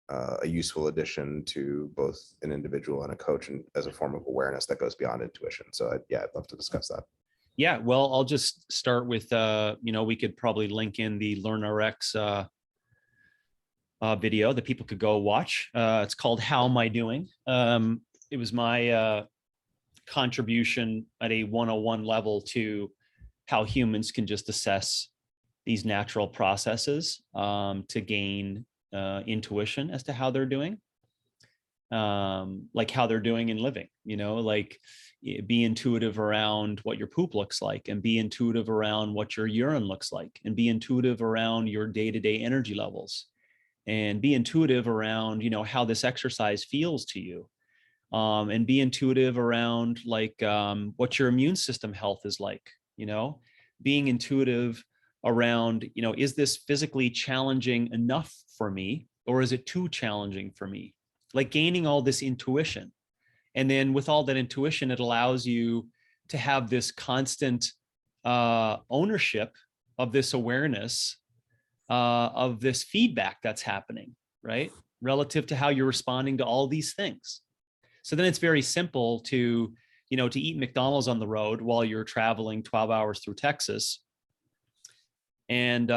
a useful addition to both an individual and a coach, and as a form of awareness that goes beyond intuition. So I'd love to discuss that. Yeah, well, I'll just start with, we could probably link in the LearnRx video that people could go watch. It's called How Am I Doing? It was my contribution at a 101 level to how humans can just assess these natural processes to gain intuition as to how they're doing, like how they're doing in living, like be intuitive around what your poop looks like, and be intuitive around what your urine looks like, and be intuitive around your day-to-day energy levels, and be intuitive around, how this exercise feels to you. And be intuitive around like what your immune system health is like, being intuitive around, is this physically challenging enough for me, or is it too challenging for me? Like gaining all this intuition. And then with all that intuition, it allows you to have this constant ownership of this awareness of this feedback that's happening, right? Relative to how you're responding to all these things. So then it's very simple to, to eat McDonald's on the road while you're traveling 12 hours through Texas, and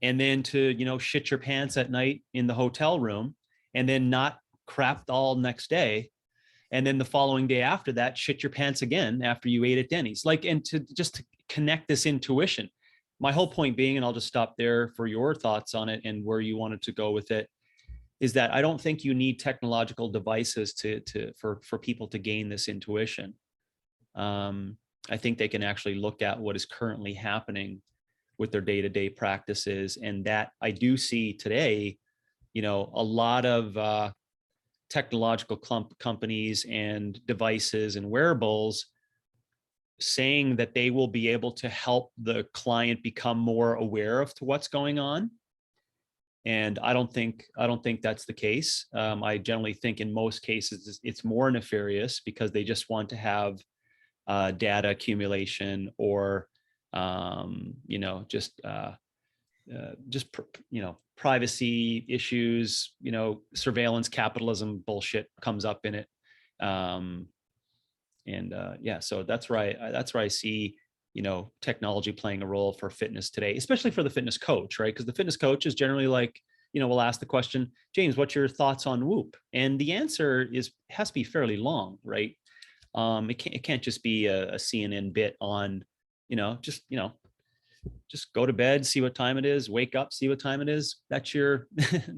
then to, shit your pants at night in the hotel room, and then not crap all next day. And then the following day after that, shit your pants again after you ate at Denny's. Like, and to just to connect this intuition. My whole point being, and I'll just stop there for your thoughts on it and where you wanted to go with it, is that I don't think you need technological devices for people to gain this intuition. I think they can actually look at what is currently happening with their day-to-day practices. And that I do see today, a lot of technological companies and devices and wearables saying that they will be able to help the client become more aware of what's going on. And I don't think that's the case. I generally think in most cases it's more nefarious because they just want to have data accumulation or privacy issues, surveillance capitalism bullshit comes up in it. So that's where I see, technology playing a role for fitness today, especially for the fitness coach, right? Because the fitness coach is generally like, we'll ask the question, James, what's your thoughts on Whoop? And the answer has to be fairly long, right? It can't just be a CNN bit on, just go to bed, see what time it is, wake up, see what time it is. That's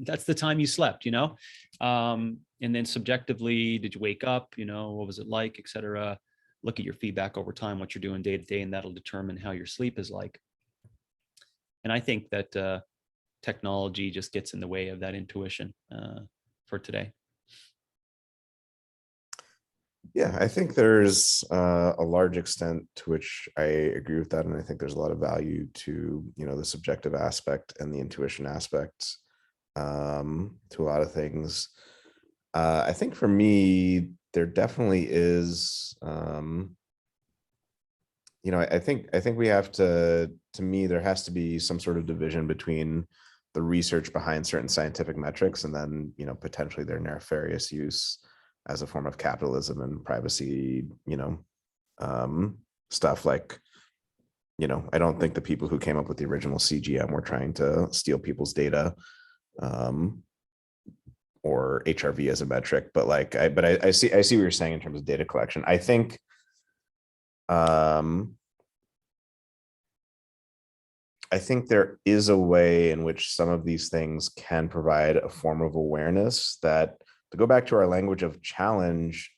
that's the time you slept, and then subjectively, did you wake up? What was it like, et cetera? Look at your feedback over time, what you're doing day to day, and that'll determine how your sleep is like. And I think that technology just gets in the way of that intuition for today. Yeah, I think there's a large extent to which I agree with that. And I think there's a lot of value to, the subjective aspect and the intuition aspect to a lot of things. I think for me, there definitely is, I think we have to me, there has to be some sort of division between the research behind certain scientific metrics and then, potentially their nefarious use as a form of capitalism and privacy, stuff like, I don't think the people who came up with the original CGM were trying to steal people's data or HRV as a metric, but I see what you're saying in terms of data collection. I think there is a way in which some of these things can provide a form of awareness that, to go back to our language of challenge,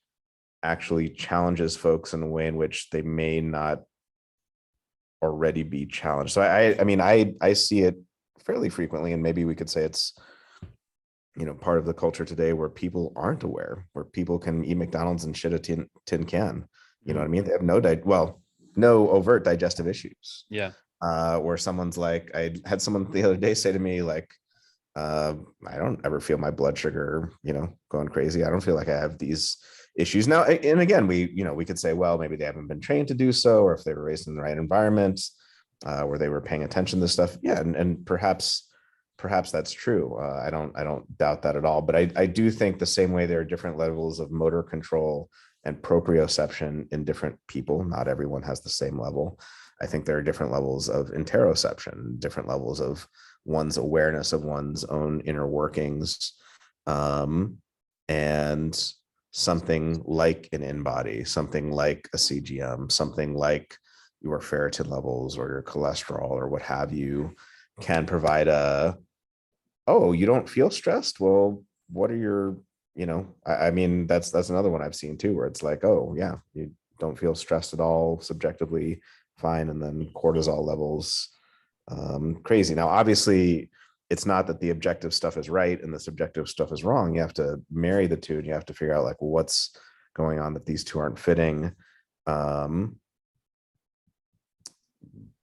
actually challenges folks in a way in which they may not already be challenged. So I see it fairly frequently, and maybe we could say it's part of the culture today where people aren't aware, where people can eat McDonald's and shit a tin can. You know what I mean? They have no overt digestive issues. Yeah. Where someone's like, I had someone the other day say to me, like, I don't ever feel my blood sugar, going crazy. I don't feel like I have these issues now. And again, we could say, well, maybe they haven't been trained to do so, or if they were raised in the right environment, where they were paying attention to this stuff. Yeah. And perhaps that's true. I don't doubt that at all. But I do think the same way there are different levels of motor control and proprioception in different people. Not everyone has the same level. I think there are different levels of interoception, different levels of one's awareness of one's own inner workings. And something like an in-body, something like a CGM, something like your ferritin levels or your cholesterol or what have you, can provide oh, you don't feel stressed? Well, what are your, I mean, that's another one I've seen too, where it's like, oh yeah, you don't feel stressed at all, subjectively fine. And then cortisol levels, crazy. Now, obviously, it's not that the objective stuff is right and the subjective stuff is wrong. You have to marry the two and you have to figure out like, well, what's going on that these two aren't fitting.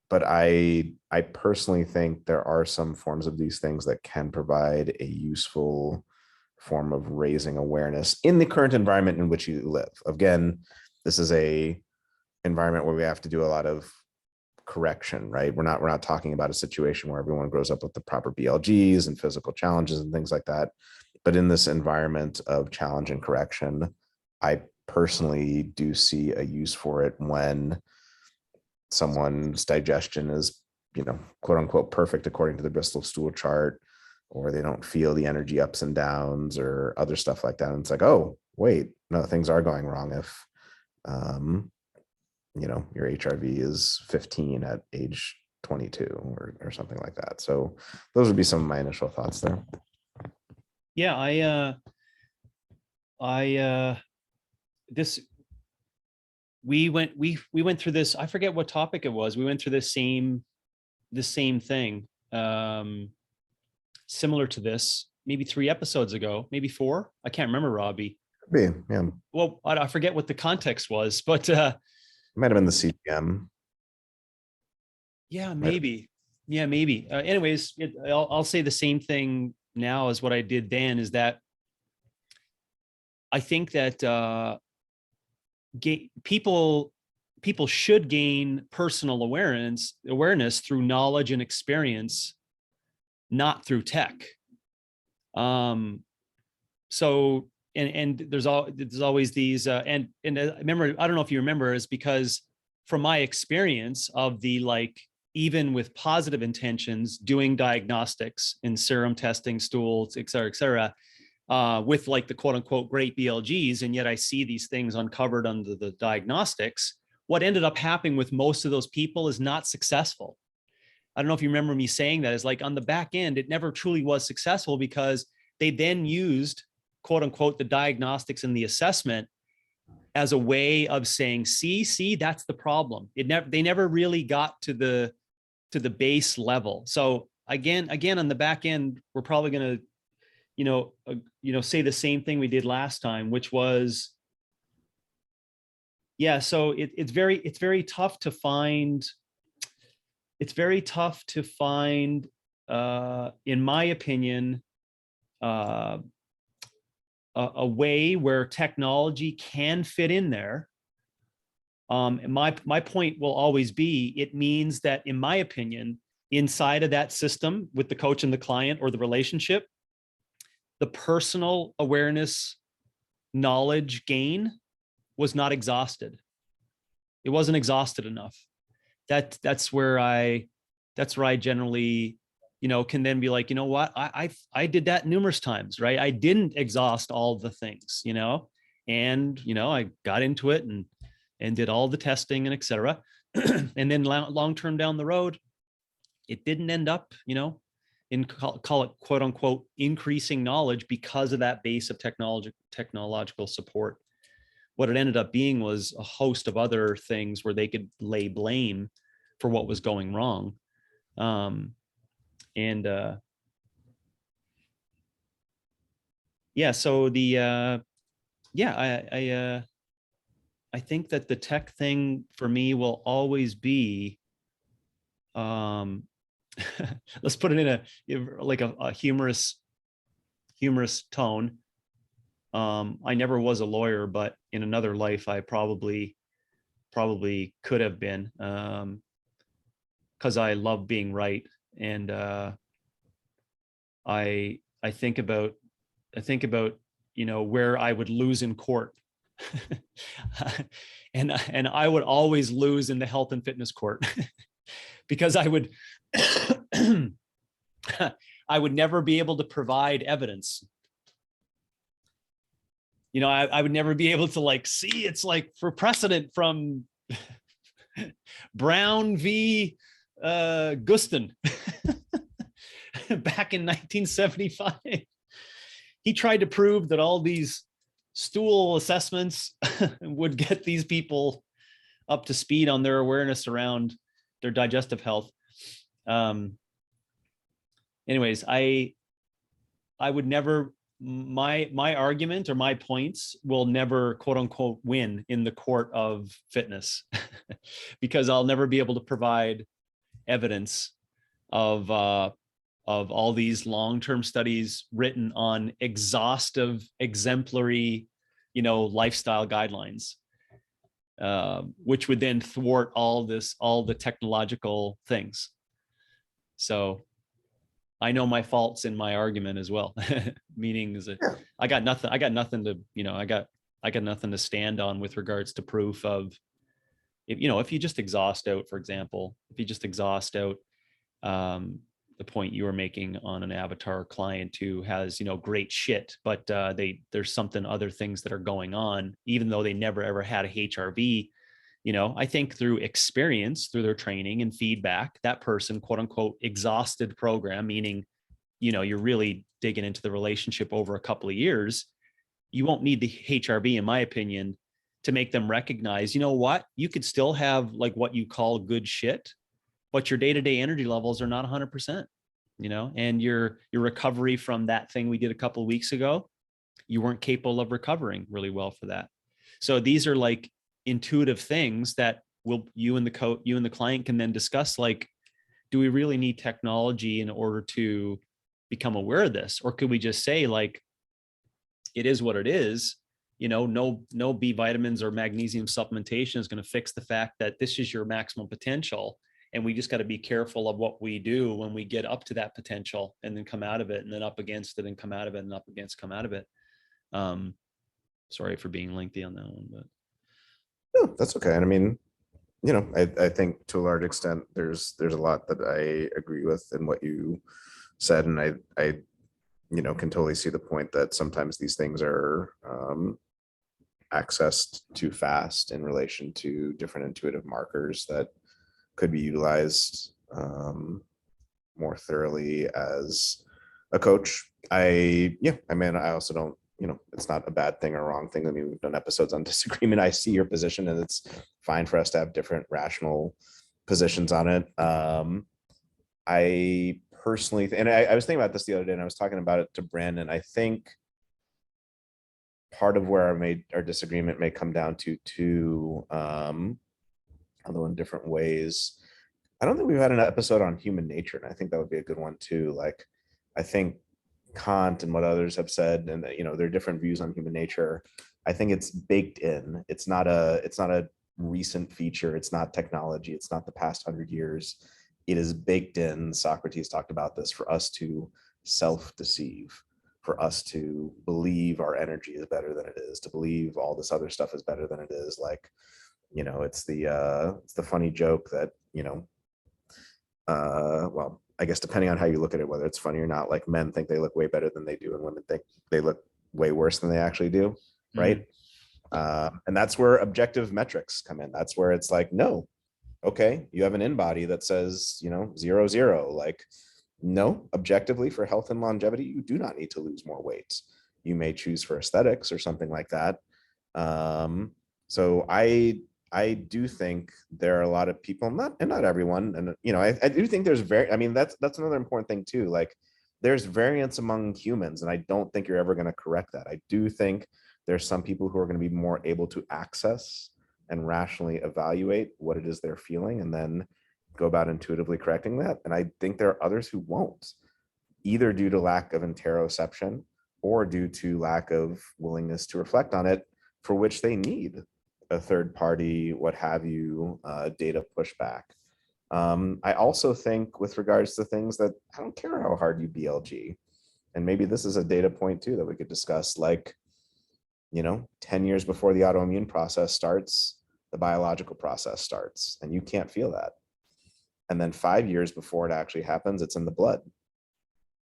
But I personally think there are some forms of these things that can provide a useful form of raising awareness in the current environment in which you live. Again, this is a environment where we have to do a lot of correction, right? We're not talking about a situation where everyone grows up with the proper BLGs and physical challenges and things like that. But in this environment of challenge and correction, I personally do see a use for it when someone's digestion is, quote unquote, perfect according to the Bristol stool chart, or they don't feel the energy ups and downs or other stuff like that. And it's like, oh, wait, no, things are going wrong if, your HRV is 15 at age 22 or something like that. So those would be some of my initial thoughts there. Yeah. We went through this. I forget what topic it was. We went through the same thing, similar to this, maybe 3 episodes ago, maybe 4. I can't remember, Robbie. Yeah. Well, I forget what the context was, but it might have been the CGM. Yeah, maybe. Yeah, maybe. Anyways, I'll say the same thing now as what I did then. Is that I think that people should gain personal awareness through knowledge and experience, not through tech. So and there's always these and remember, I don't know if you remember, is because from my experience of the, like, even with positive intentions, doing diagnostics in serum testing, stools, et cetera, with like the quote unquote great BLGs, and yet I see these things uncovered under the diagnostics. What ended up happening with most of those people is not successful. I don't know if you remember me saying that. Is like on the back end, it never truly was successful because they then used quote unquote the diagnostics and the assessment as a way of saying, see, that's the problem. They never really got to the base level. So again, on the back end, we're probably going to, say the same thing we did last time, which was, yeah. So it's very tough to find. It's very tough to find, in my opinion, a way where technology can fit in there. And my point will always be, it means that, in my opinion, inside of that system with the coach and the client or the relationship, the personal awareness knowledge gain was not exhausted. It wasn't exhausted enough. That's where I generally, can then be like, you know what, I did that numerous times, right? I didn't exhaust all the things, and I got into it and did all the testing and et cetera. And then long term down the road, it didn't end up, in call it quote unquote increasing knowledge because of that base of technological support. What it ended up being was a host of other things where they could lay blame for what was going wrong. yeah, so the yeah, I think that the tech thing for me will always be, um let's put it in a like a humorous tone. I never was a lawyer, but in another life I probably could have been, because I love being right. And I think about where I would lose in court. And I would always lose in the health and fitness court because I would I would never be able to provide evidence. I would never be able to like see, it's like for precedent from Brown v. Guston back in 1975. He tried to prove that all these stool assessments would get these people up to speed on their awareness around their digestive health. Anyways, I would never, my argument or my points will never quote unquote win in the court of fitness because I'll never be able to provide evidence of all these long-term studies written on exhaustive, exemplary, lifestyle guidelines, which would then thwart all the technological things. So I know my faults in my argument as well. Meaning is that I got nothing to stand on with regards to proof of, if you just exhaust out, for example, the point you were making on an avatar client who has, great shit, but there's other things that are going on, even though they never ever had a HRV. I think through experience, through their training and feedback, that person, quote unquote, exhausted program, meaning, you're really digging into the relationship over a couple of years. You won't need the HRV, in my opinion, to make them recognize, what, you could still have like what you call good shit, but your day-to-day energy levels are not 100%, and your recovery from that thing we did a couple of weeks ago, you weren't capable of recovering really well for that. So these are like intuitive things that you and the client can then discuss, like, do we really need technology in order to become aware of this? Or could we just say, like, it is what it is, no B vitamins or magnesium supplementation is going to fix the fact that this is your maximum potential. And we just got to be careful of what we do when we get up to that potential and then come out of it, and then up against it and come out of it, and up against, come out of it. Sorry for being lengthy on that one, but No, that's okay. And I mean, I think to a large extent, there's a lot that I agree with in what you said. And I can totally see the point that sometimes these things are accessed too fast in relation to different intuitive markers that could be utilized more thoroughly as a coach. I also don't, it's not a bad thing or wrong thing. I mean, we've done episodes on disagreement. I see your position, and it's fine for us to have different rational positions on it. I personally, and I was thinking about this the other day, and I was talking about it to Brandon. I think part of where our disagreement may come down to although in different ways. I don't think we've had an episode on human nature, and I think that would be a good one too. Like, I think Kant and what others have said, and their different views on human nature, I think it's baked in. It's not a recent feature. It's not technology. It's not the past 100 years. It is baked in. Socrates talked about this, for us to self-deceive, for us to believe our energy is better than it is, to believe all this other stuff is better than it is. Like, it's the funny joke that, well, I guess depending on how you look at it, whether it's funny or not, like, men think they look way better than they do, and women think they look way worse than they actually do, right? And that's where objective metrics come in. That's where it's like, no, okay, you have an in-body that says, 0, 0. Like, no, objectively, for health and longevity, you do not need to lose more weight. You may choose for aesthetics or something like that. So I do think there are a lot of people, not everyone, and I do think there's that's another important thing too. Like, there's variance among humans, and I don't think you're ever going to correct that. I do think there's some people who are going to be more able to access and rationally evaluate what it is they're feeling and then go about intuitively correcting that. And I think there are others who won't, either due to lack of interoception or due to lack of willingness to reflect on it, for which they need a third party, what have you, data pushback. I also think with regards to things that I don't care how hard you BLG, and maybe this is a data point too that we could discuss, like, 10 years before the autoimmune process starts, the biological process starts, and you can't feel that. And then 5 years before it actually happens, it's in the blood,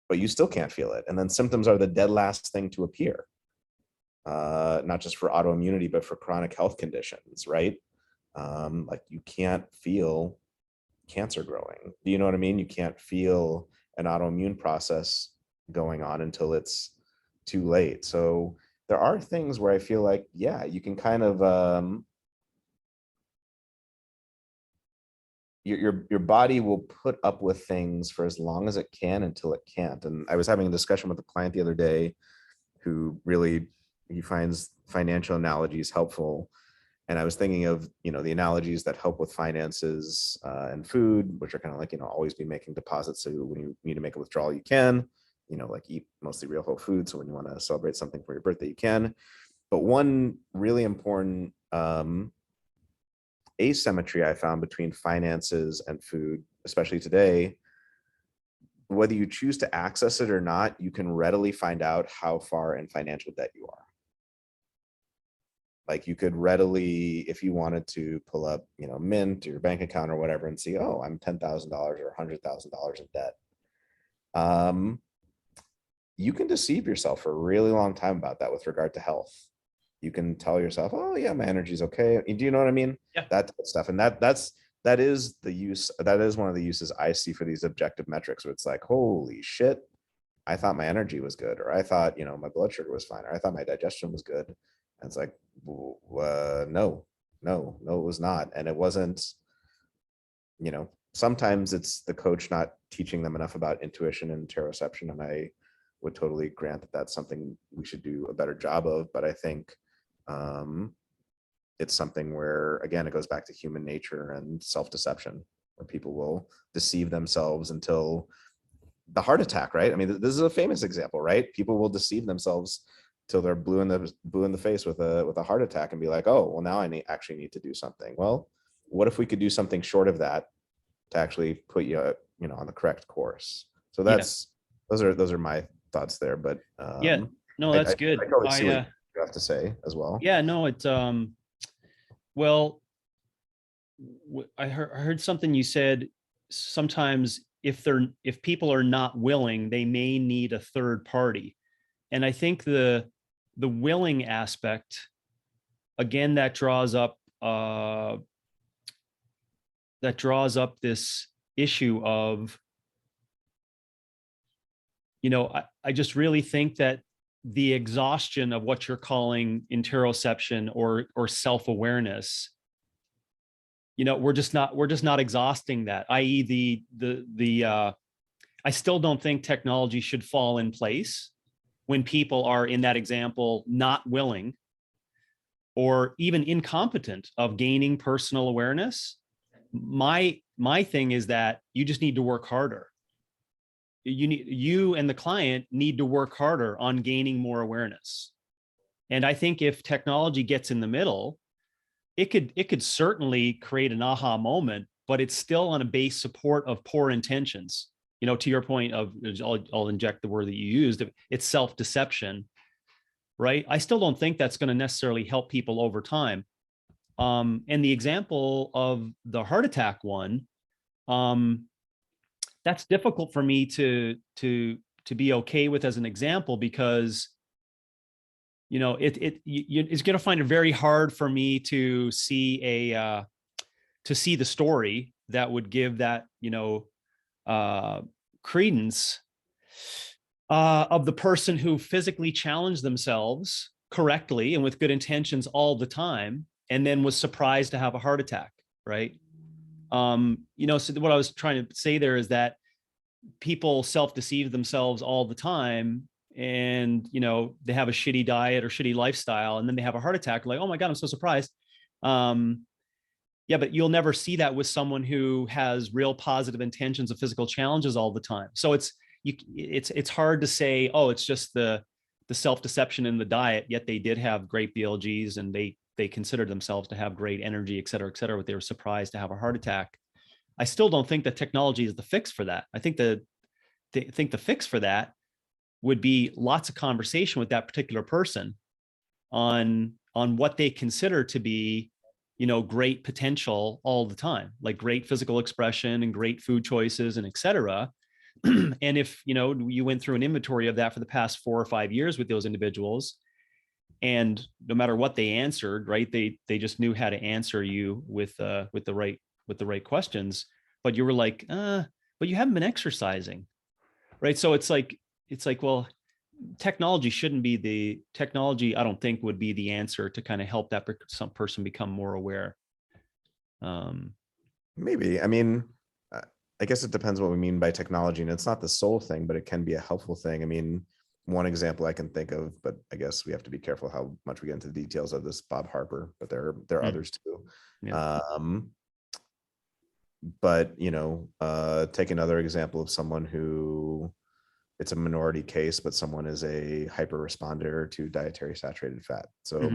but you still can't feel it. And then symptoms are the dead last thing to appear, not just for autoimmunity, but for chronic health conditions, right? Like you can't feel cancer growing. Do you know what I mean? You can't feel an autoimmune process going on until it's too late. So there are things where I feel like, yeah, you can kind of, your body will put up with things for as long as it can until it can't. And I was having a discussion with a client the other day who really, he finds financial analogies helpful. And I was thinking of, the analogies that help with finances and food, which are kind of like, always be making deposits. So when you need to make a withdrawal, you can, like eat mostly real whole food. So when you want to celebrate something for your birthday, you can. But one really important asymmetry I found between finances and food, especially today, whether you choose to access it or not, you can readily find out how far in financial debt you are. Like you could readily, if you wanted to pull up, Mint or your bank account or whatever and see, oh, I'm $10,000 or $100,000 in debt. You can deceive yourself for a really long time about that with regard to health. You can tell yourself, oh yeah, my energy's okay. Do you know what I mean? Yeah. That type of stuff. And that is the use, that is one of the uses I see for these objective metrics, where it's like, holy shit, I thought my energy was good, or I thought, my blood sugar was fine, or I thought my digestion was good. And it's like, no, it was not. And it wasn't, sometimes it's the coach not teaching them enough about intuition and interoception. And I would totally grant that that's something we should do a better job of. But I think it's something where, again, it goes back to human nature and self-deception, where people will deceive themselves until the heart attack, right? I mean, this is a famous example, right? People will deceive themselves till they're blue in the face with a heart attack and be like, oh, well, now I actually need to do something. Well, what if we could do something short of that to actually put you, on the correct course? So that's, those are my thoughts there. But Yeah, no, that's good. I totally see what you have to say as well. Yeah, no, it's well, I heard something you said. Sometimes if people are not willing, they may need a third party. And I think the willing aspect, again, that draws up this issue of, I just really think that the exhaustion of what you're calling interoception or self-awareness, we're just not exhausting that, i.e. I still don't think technology should fall in place when people are, in that example, not willing or even incompetent of gaining personal awareness. My thing is that you just need to work harder. You and the client need to work harder on gaining more awareness. And I think if technology gets in the middle, it could certainly create an aha moment, but it's still on a base support of poor intentions. To your point of, I'll inject the word that you used, it's self-deception, right? I still don't think that's going to necessarily help people over time. And the example of the heart attack one, that's difficult for me to be okay with as an example, because it's going to find it very hard for me to see the story that would give that credence of the person who physically challenged themselves correctly and with good intentions all the time, and then was surprised to have a heart attack, right? So what I was trying to say there is that people self-deceive themselves all the time, and they have a shitty diet or shitty lifestyle, and then they have a heart attack, like, oh my God, I'm so surprised. Yeah, but you'll never see that with someone who has real positive intentions of physical challenges all the time. So it's hard to say, oh, it's just the self-deception in the diet, yet they did have great BLGs, and they considered themselves to have great energy, et cetera, but they were surprised to have a heart attack. I still don't think that technology is the fix for that. I think the fix for that would be lots of conversation with that particular person on what they consider to be, great potential all the time, like great physical expression and great food choices and et cetera. And if, you went through an inventory of that for the past 4 or 5 years with those individuals, and no matter what they answered, right, they just knew how to answer you with the right questions, but you were like, but you haven't been exercising, right? So it's like, well, technology shouldn't be the technology. I don't think would be the answer to kind of help that some person become more aware. Maybe. I mean, I guess it depends what we mean by technology, and it's not the sole thing, but it can be a helpful thing. I mean, one example I can think of, but I guess we have to be careful how much we get into the details of this, Bob Harper, but there are others too. Yeah. But take another example of someone who, it's a minority case, but someone is a hyper responder to dietary saturated fat. So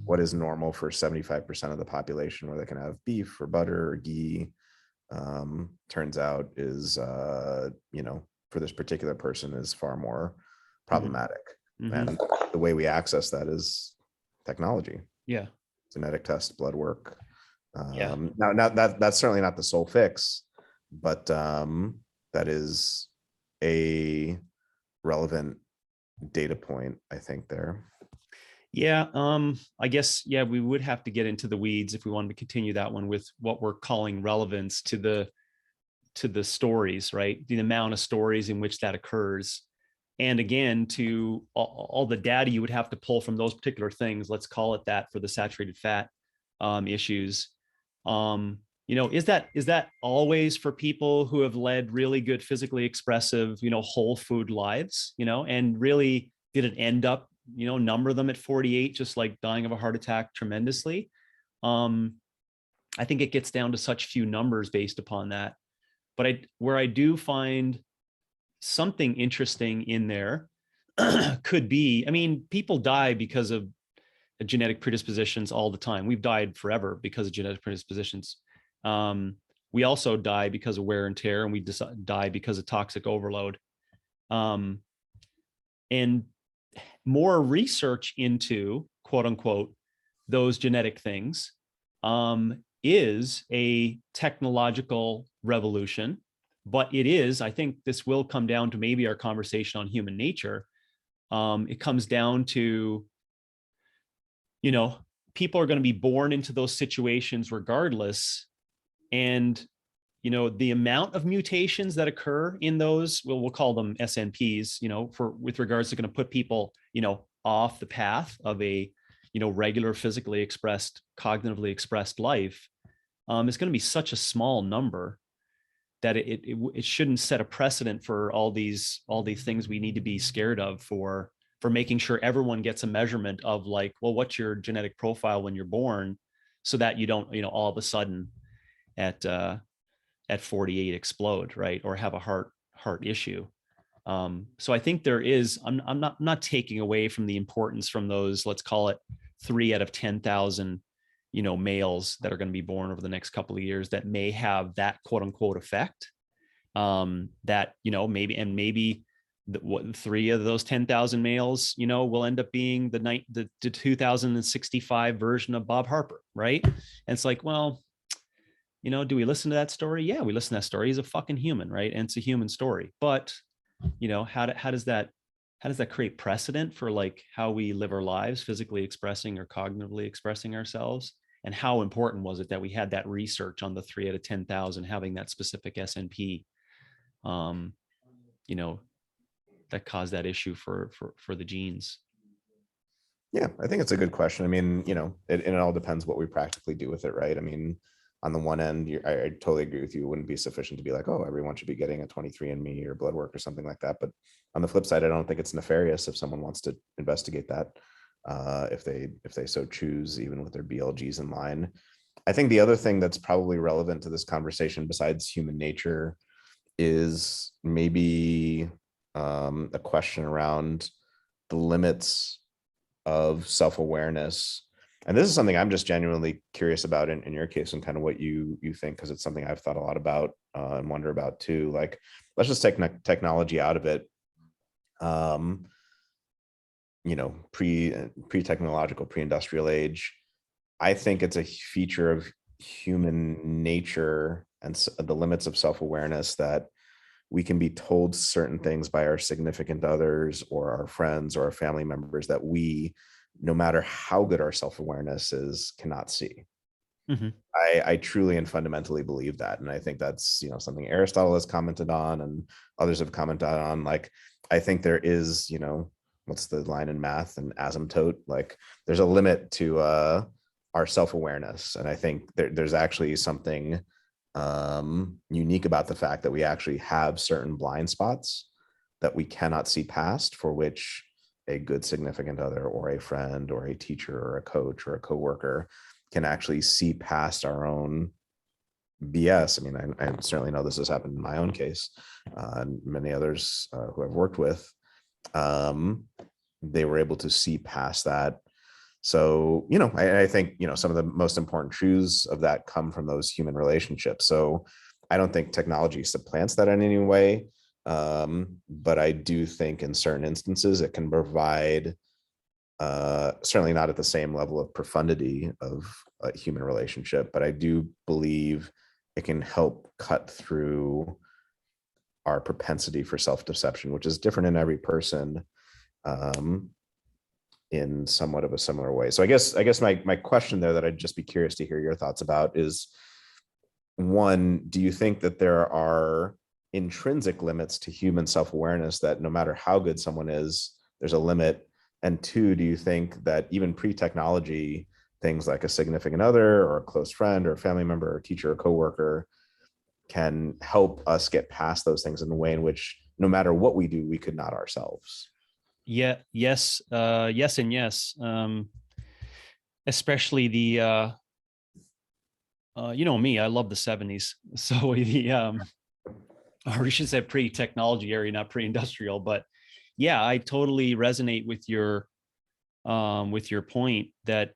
what is normal for 75% of the population, where they can have beef or butter or ghee, turns out is, for this particular person, is far more problematic. And the way we access that is technology. Yeah. Genetic test, blood work. Yeah. Now that's certainly not the sole fix, but that is a relevant data point, I think, there. Yeah. I guess, yeah, we would have to get into the weeds if we wanted to continue that one with what we're calling relevance to the stories, right? The amount of stories in which that occurs. And again, to all the data you would have to pull from those particular things, let's call it that, for the saturated fat issues. Is that always for people who have led really good, physically expressive, whole food lives, and really did it end up, number them at 48, just like dying of a heart attack tremendously? I think it gets down to such few numbers based upon that. But where I do find something interesting in there could be, I mean, people die because of genetic predispositions all the time. We've died forever because of genetic predispositions. We also die because of wear and tear, and we die because of toxic overload. And more research into, quote unquote, those genetic things is a technological revolution. But it is, I think this will come down to maybe our conversation on human nature. It comes down to, people are going to be born into those situations regardless. And, the amount of mutations that occur in those, we'll call them SNPs, with regards to going to put people, off the path of a, regular, physically expressed, cognitively expressed life, is going to be such a small number that it shouldn't set a precedent for all these things we need to be scared of for making sure everyone gets a measurement of, like, well, what's your genetic profile when you're born, so that you don't, all of a sudden at 48 explode, right, or have a heart issue. So I think there is, I'm not taking away from the importance from those, let's call it 3 out of 10,000, males that are going to be born over the next couple of years that may have that quote unquote effect. That, maybe 3 of those 10,000 males, will end up being the 2065 version of Bob Harper, right? And it's like, well, do we listen to that story? Yeah, we listen to that story. He's a fucking human, right? And it's a human story. But, how does that create precedent for, like, how we live our lives, physically expressing or cognitively expressing ourselves? And how important was it that we had that research on the 3 out of 10,000 having that specific SNP, that caused that issue for the genes? Yeah, I think it's a good question. I mean, it all depends what we practically do with it, right? I mean, on the one end, I totally agree with you. It wouldn't be sufficient to be like, oh, everyone should be getting a 23andMe or blood work or something like that. But on the flip side, I don't think it's nefarious if someone wants to investigate that, if they so choose, even with their BLGs in line. I think the other thing that's probably relevant to this conversation, besides human nature, is maybe a question around the limits of self-awareness. And this is something I'm just genuinely curious about in your case, and kind of what you think, because it's something I've thought a lot about and wonder about too. Like, let's just take technology out of it. Pre-technological, pre-industrial age. I think it's a feature of human nature and the limits of self-awareness that we can be told certain things by our significant others or our friends or our family members that we, no matter how good our self-awareness is, cannot see. Mm-hmm. I truly and fundamentally believe that. And I think that's, something Aristotle has commented on and others have commented on. Like, I think there is, what's the line in math and asymptote? Like, there's a limit to our self-awareness. And I think there's actually something unique about the fact that we actually have certain blind spots that we cannot see past, for which a good significant other or a friend or a teacher or a coach or a coworker can actually see past our own BS. I mean, I certainly know this has happened in my own case, and many others who I've worked with. They were able to see past that. So, I think, some of the most important truths of that come from those human relationships. So I don't think technology supplants that in any way. But I do think in certain instances it can provide, certainly not at the same level of profundity of a human relationship, but I do believe it can help cut through our propensity for self-deception, which is different in every person, in somewhat of a similar way. So I guess my question there that I'd just be curious to hear your thoughts about is, one, do you think that there are intrinsic limits to human self-awareness, that no matter how good someone is, there's a limit? And two, do you think that even pre-technology, things like a significant other or a close friend or a family member or teacher or coworker can help us get past those things in a way in which no matter what we do, we could not ourselves? Yeah. Yes. Yes. And yes. Especially the, me, I love the 70s. So or we should say pre-technology area, not pre-industrial, but yeah, I totally resonate with your point that,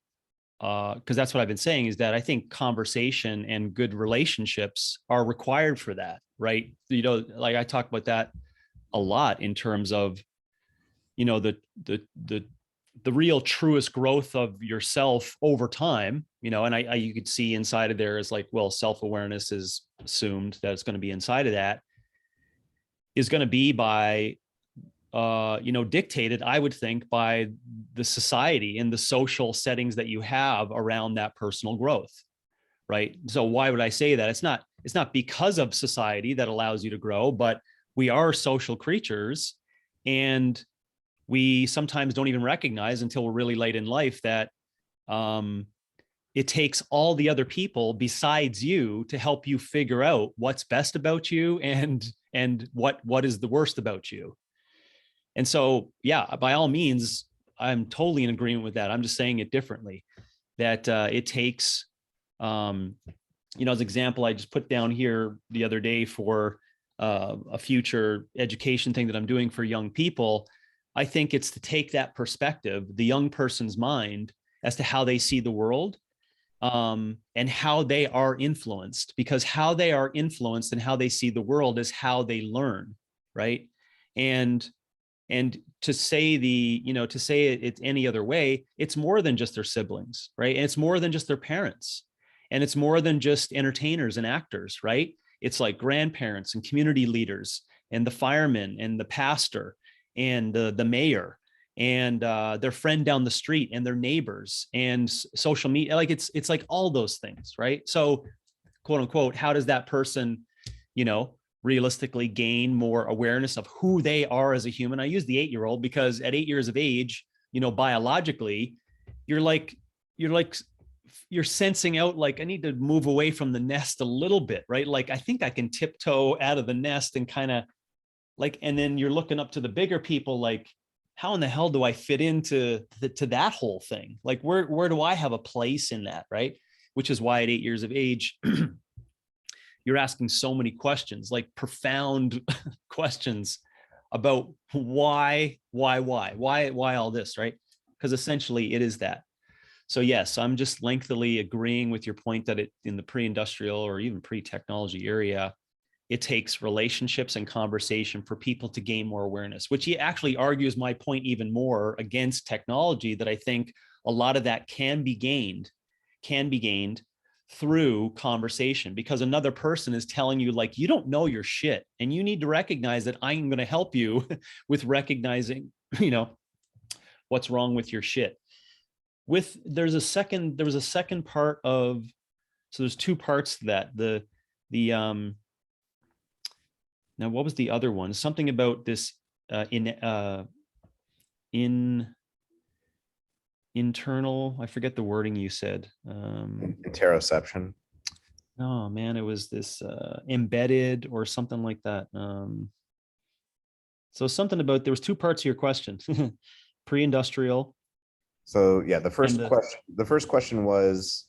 because that's what I've been saying, is that I think conversation and good relationships are required for that, right? Like I talk about that a lot in terms of, the real truest growth of yourself over time, and I you could see inside of there is like, well, self-awareness is assumed that it's going to be inside of that, is going to be by, dictated, I would think, by the society and the social settings that you have around that personal growth, right? So why would I say that? It's not because of society that allows you to grow, but we are social creatures, and we sometimes don't even recognize until we're really late in life that it takes all the other people besides you to help you figure out what's best about you and what is the worst about you. And so, yeah, by all means, I'm totally in agreement with that. I'm just saying it differently, that it takes, as example, I just put down here the other day for a future education thing that I'm doing for young people. I think it's to take that perspective, the young person's mind, as to how they see the world, and how they are influenced, because how they are influenced and how they see the world is how they learn, right? And to say it's any other way, it's more than just their siblings, right? And it's more than just their parents, and it's more than just entertainers and actors, right? It's like grandparents and community leaders and the firemen and the pastor and the mayor and their friend down the street and their neighbors and social media. Like it's like all those things, right? So, quote unquote, how does that person, realistically gain more awareness of who they are as a human? I use the 8-year-old because at 8 years of age, biologically, you're like you're sensing out like I need to move away from the nest a little bit, right? Like I think I can tiptoe out of the nest and kind of like, and then you're looking up to the bigger people like, how in the hell do I fit into to that whole thing? Like where do I have a place in that, right? Which is why at 8 years of age, you're asking so many questions, like profound questions about why all this, right? Because essentially it is that. So yes, I'm just lengthily agreeing with your point that it in the pre-industrial or even pre-technology area, it takes relationships and conversation for people to gain more awareness, which he actually argues my point even more against technology, that I think a lot of that can be gained through conversation, because another person is telling you like, you don't know your shit and you need to recognize that I'm going to help you with recognizing, what's wrong with your shit. There was a second part of, so there's two parts to that. Now what was the other one? Something about this internal, I forget the wording you said. Interoception. Oh man, it was this embedded or something like that. So something about, there was two parts of your question. Pre-industrial. So yeah, the first question was,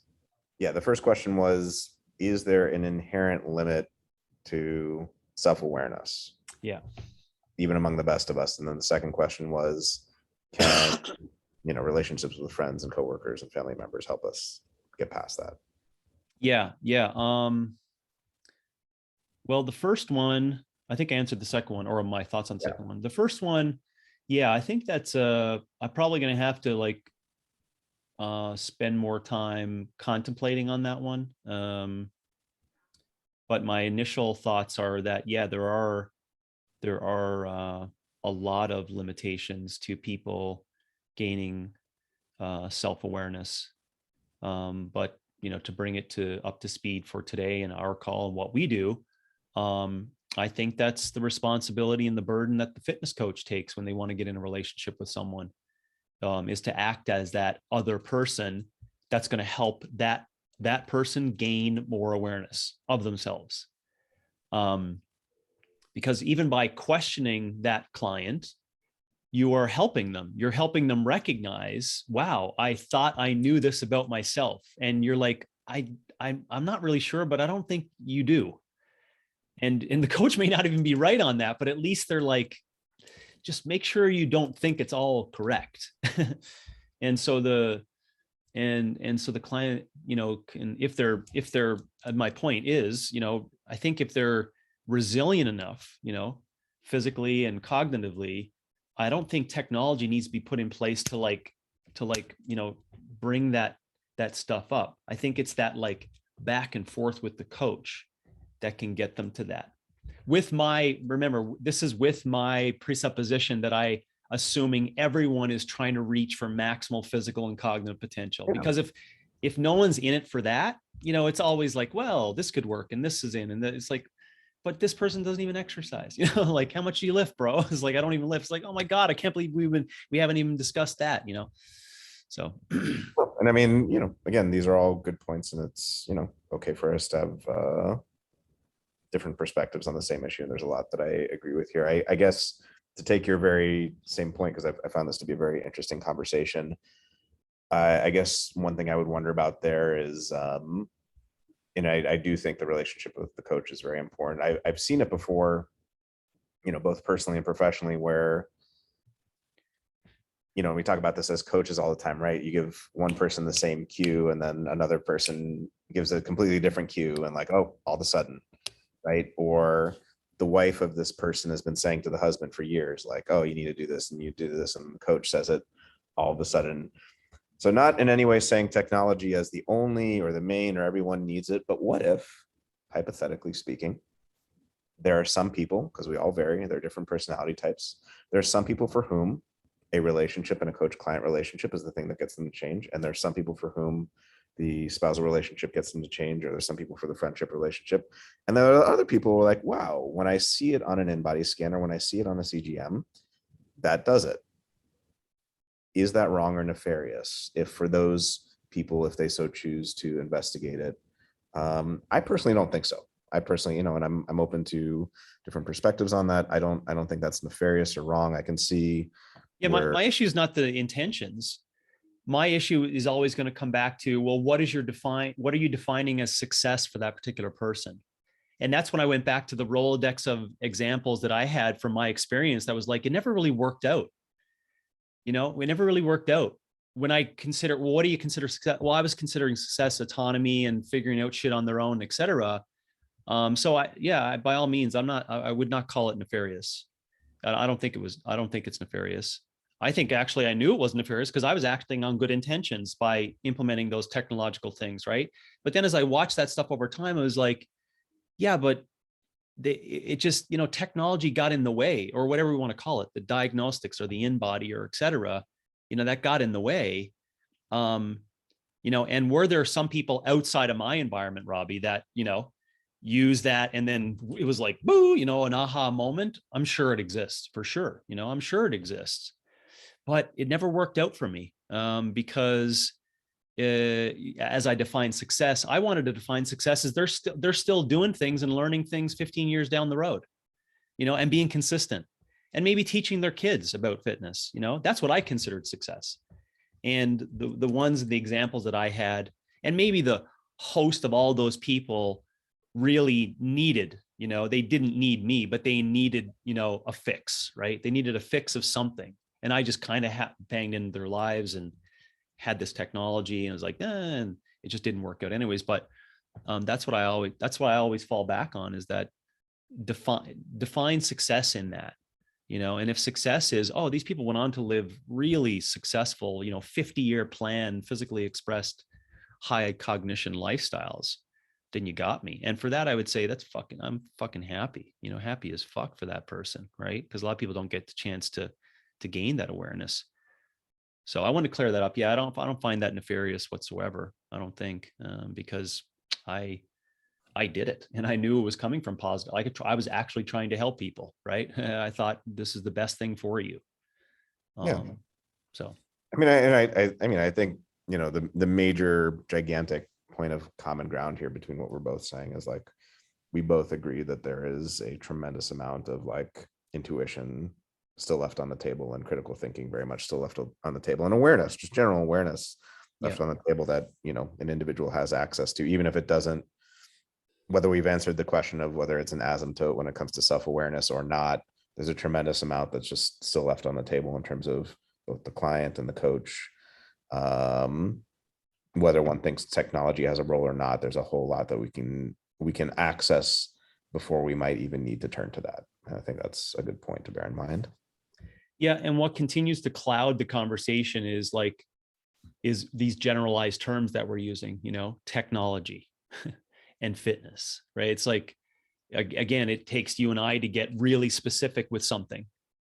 is there an inherent limit to self-awareness? Yeah. Even among the best of us. And then the second question was, can relationships with friends and coworkers and family members help us get past that? Yeah. Well, the first one, I think I answered the second one, or my thoughts on the second one. The first one, yeah, I think that's I'm probably going to have to like spend more time contemplating on that one. But my initial thoughts are that, yeah, there are a lot of limitations to people gaining self-awareness. But to bring it up to speed for today and our call and what we do, I think that's the responsibility and the burden that the fitness coach takes when they want to get in a relationship with someone, is to act as that other person that's going to help that person gain more awareness of themselves. Because even by questioning that client, you are helping them. You're helping them recognize, wow, I thought I knew this about myself. And you're like, I'm not really sure, but I don't think you do. And the coach may not even be right on that, but at least they're like, just make sure you don't think it's all correct. And so the client, can, if they're, my point is, I think if they're resilient enough, physically and cognitively, I don't think technology needs to be put in place to bring that stuff up. I think it's that like back and forth with the coach that can get them to that. Remember, this is with my presupposition that assuming everyone is trying to reach for maximal physical and cognitive potential. Yeah. Because if no one's in it for that, it's always like, well, this could work and this is in, and it's like, but this person doesn't even exercise, like, how much do you lift, bro? It's like, I don't even lift. It's like, oh my God, I can't believe we haven't even discussed that, so. And I mean, again, these are all good points, and it's, okay for us to have different perspectives on the same issue. And there's a lot that I agree with here. I guess to take your very same point, because I found this to be a very interesting conversation. I guess one thing I would wonder about there is, I do think the relationship with the coach is very important. I've seen it before, both personally and professionally, where, we talk about this as coaches all the time, right? You give one person the same cue and then another person gives a completely different cue, and like, oh, all of a sudden, right? Or the wife of this person has been saying to the husband for years, like, oh, you need to do this and you do this, and the coach says it all of a sudden. So not in any way saying technology as the only or the main or everyone needs it, but what if, hypothetically speaking, there are some people, because we all vary, there are different personality types, there are some people for whom a relationship and a coach-client relationship is the thing that gets them to change, and there are some people for whom the spousal relationship gets them to change, or there's some people for the friendship relationship. And there are other people who are like, wow, when I see it on an in-body scan or when I see it on a CGM, that does it. Is that wrong or nefarious if for those people if they so choose to investigate it. I personally don't think so. I personally, and I'm open to different perspectives on that. I don't think that's nefarious or wrong. I can see Yeah, where, my issue is not the intentions. My issue is always going to come back to, well, what are you defining as success for that particular person? And that's when I went back to the Rolodex of examples that I had from my experience that was like, it never really worked out. It never really worked out. When I consider, well, what do you consider success? Well, I was considering success, autonomy, and figuring out shit on their own, et cetera. So by all means, I would not call it nefarious. I don't think it's nefarious. I think actually I knew it wasn't nefarious because I was acting on good intentions by implementing those technological things, right? But then as I watched that stuff over time, I was like, yeah, but it just, technology got in the way, or whatever we want to call it, the diagnostics or the in-body or et cetera, that got in the way. And were there some people outside of my environment, Robbie, that, use that and then it was like, boo, an aha moment? I'm sure it exists for sure. I'm sure it exists, but it never worked out for me because as I define success, I wanted to define success as they're still doing things and learning things 15 years down the road, and being consistent and maybe teaching their kids about fitness. That's what I considered success. And the examples that I had, and maybe the host of all those people really needed, they didn't need me, but they needed, a fix, right? They needed a fix of something. And I just kind of banged into their lives and had this technology, and it was like, and it just didn't work out anyways. But that's what I always fall back on, is that define success in that, and if success is, oh, these people went on to live really successful, 50-year plan, physically expressed high cognition lifestyles, then you got me. And for that, I would say I'm fucking happy, happy as fuck for that person. Right. Because a lot of people don't get the chance to gain that awareness. So I want to clear that up. Yeah. I don't find that nefarious whatsoever. I don't think, because I did it and I knew it was coming from positive. I was actually trying to help people. Right. I thought this is the best thing for you. yeah. So, I think, the major gigantic point of common ground here between what we're both saying is like, we both agree that there is a tremendous amount of like intuition still left on the table, and critical thinking very much still left on the table, and awareness, just general awareness left on the table that, an individual has access to, even if it doesn't, whether we've answered the question of whether it's an asymptote when it comes to self-awareness or not, there's a tremendous amount that's just still left on the table in terms of both the client and the coach. Whether one thinks technology has a role or not, there's a whole lot that we can access before we might even need to turn to that. And I think that's a good point to bear in mind. Yeah. And what continues to cloud the conversation is these generalized terms that we're using, technology and fitness, right? It's like, again, it takes you and I to get really specific with something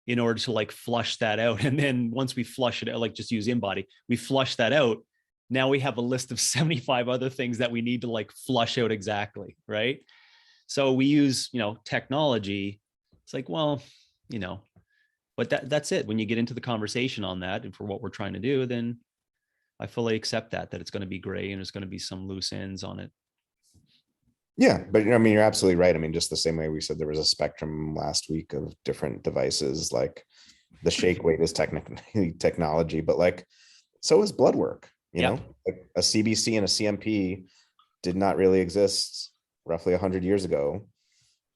in order to like flush that out. And then once we flush it out, like just use InBody, we flush that out. Now we have a list of 75 other things that we need to like flush out exactly, right? So we use, technology. It's like, well, but that's it. When you get into the conversation on that and for what we're trying to do, then I fully accept that it's going to be gray and there's going to be some loose ends on it. Yeah, but you're absolutely right. Just the same way we said there was a spectrum last week of different devices, like the shake weight is technically technology, but like, so is blood work. Like a CBC and a CMP did not really exist roughly 100 years ago.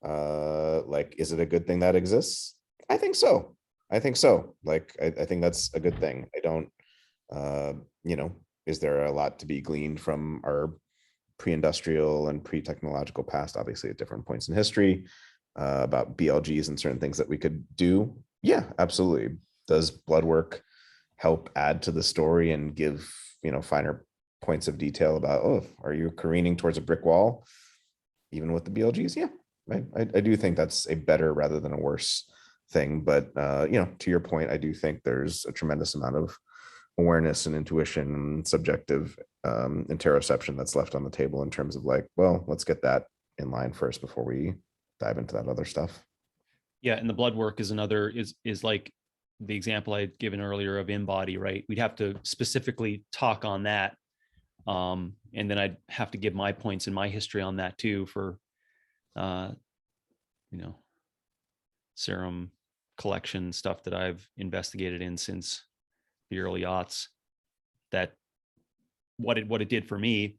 Like, is it a good thing that exists? I think so. Like, I think that's a good thing. I don't, is there a lot to be gleaned from our pre-industrial and pre-technological past, obviously at different points in history, about BLGs and certain things that we could do? Yeah, absolutely. Does blood work help add to the story and give, finer points of detail about, oh, are you careening towards a brick wall, even with the BLGs? Yeah, I do think that's a better rather than a worse thing. But, to your point, I do think there's a tremendous amount of awareness and intuition and subjective interoception that's left on the table in terms of like, well, let's get that in line first before we dive into that other stuff. Yeah. And the blood work is another, is like the example I had given earlier of InBody, right? We'd have to specifically talk on that And then I'd have to give my points and my history on that too for, serum collection stuff that I've investigated in since the early aughts. That what it did for me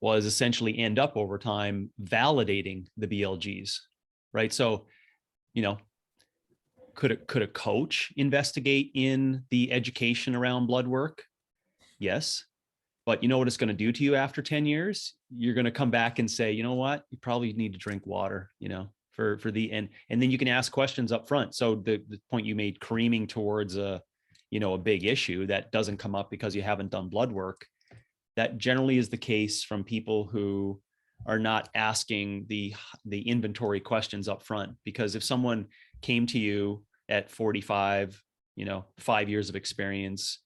was essentially end up over time validating the BLGs, right? So, could a coach investigate in the education around blood work? Yes. But you know what it's going to do to you after 10 years? You're going to come back and say, you know what? You probably need to drink water, for the, and then you can ask questions up front. So the point you made, creaming towards a big issue that doesn't come up because you haven't done blood work. That generally is the case from people who are not asking the inventory questions up front. Because if someone came to you at 45, 5 years of experience,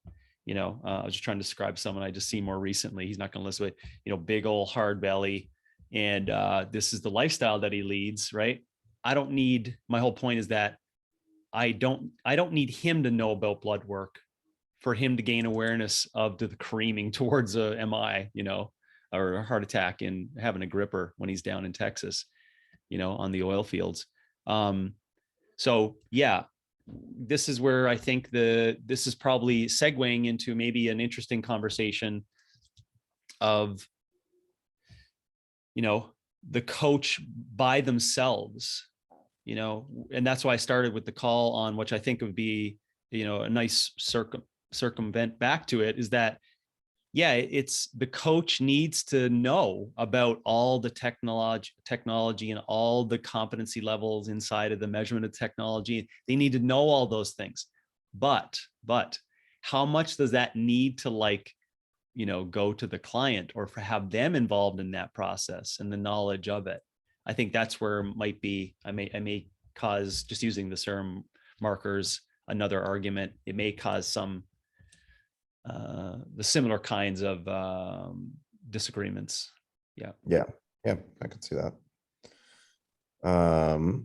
I was just trying to describe someone I just seen more recently. He's not going to listen, but big old hard belly, and this is the lifestyle that he leads, right? My whole point is that I don't need him to know about blood work for him to gain awareness of the creaming towards a MI, or a heart attack and having a gripper when he's down in Texas, on the oil fields. So yeah, this is where I think this is probably segueing into maybe an interesting conversation of, the coach by themselves, and that's why I started with the call on, which I think would be, a nice circumvent back to it, is that, yeah, it's the coach needs to know about all the technology and all the competency levels inside of the measurement of technology. They need to know all those things, but how much does that need to go to the client or have them involved in that process and the knowledge of it? I think that's where might be, I may cause, just using the serum markers, another argument. It may cause some the similar kinds of disagreements. Yeah. I could see that. Well,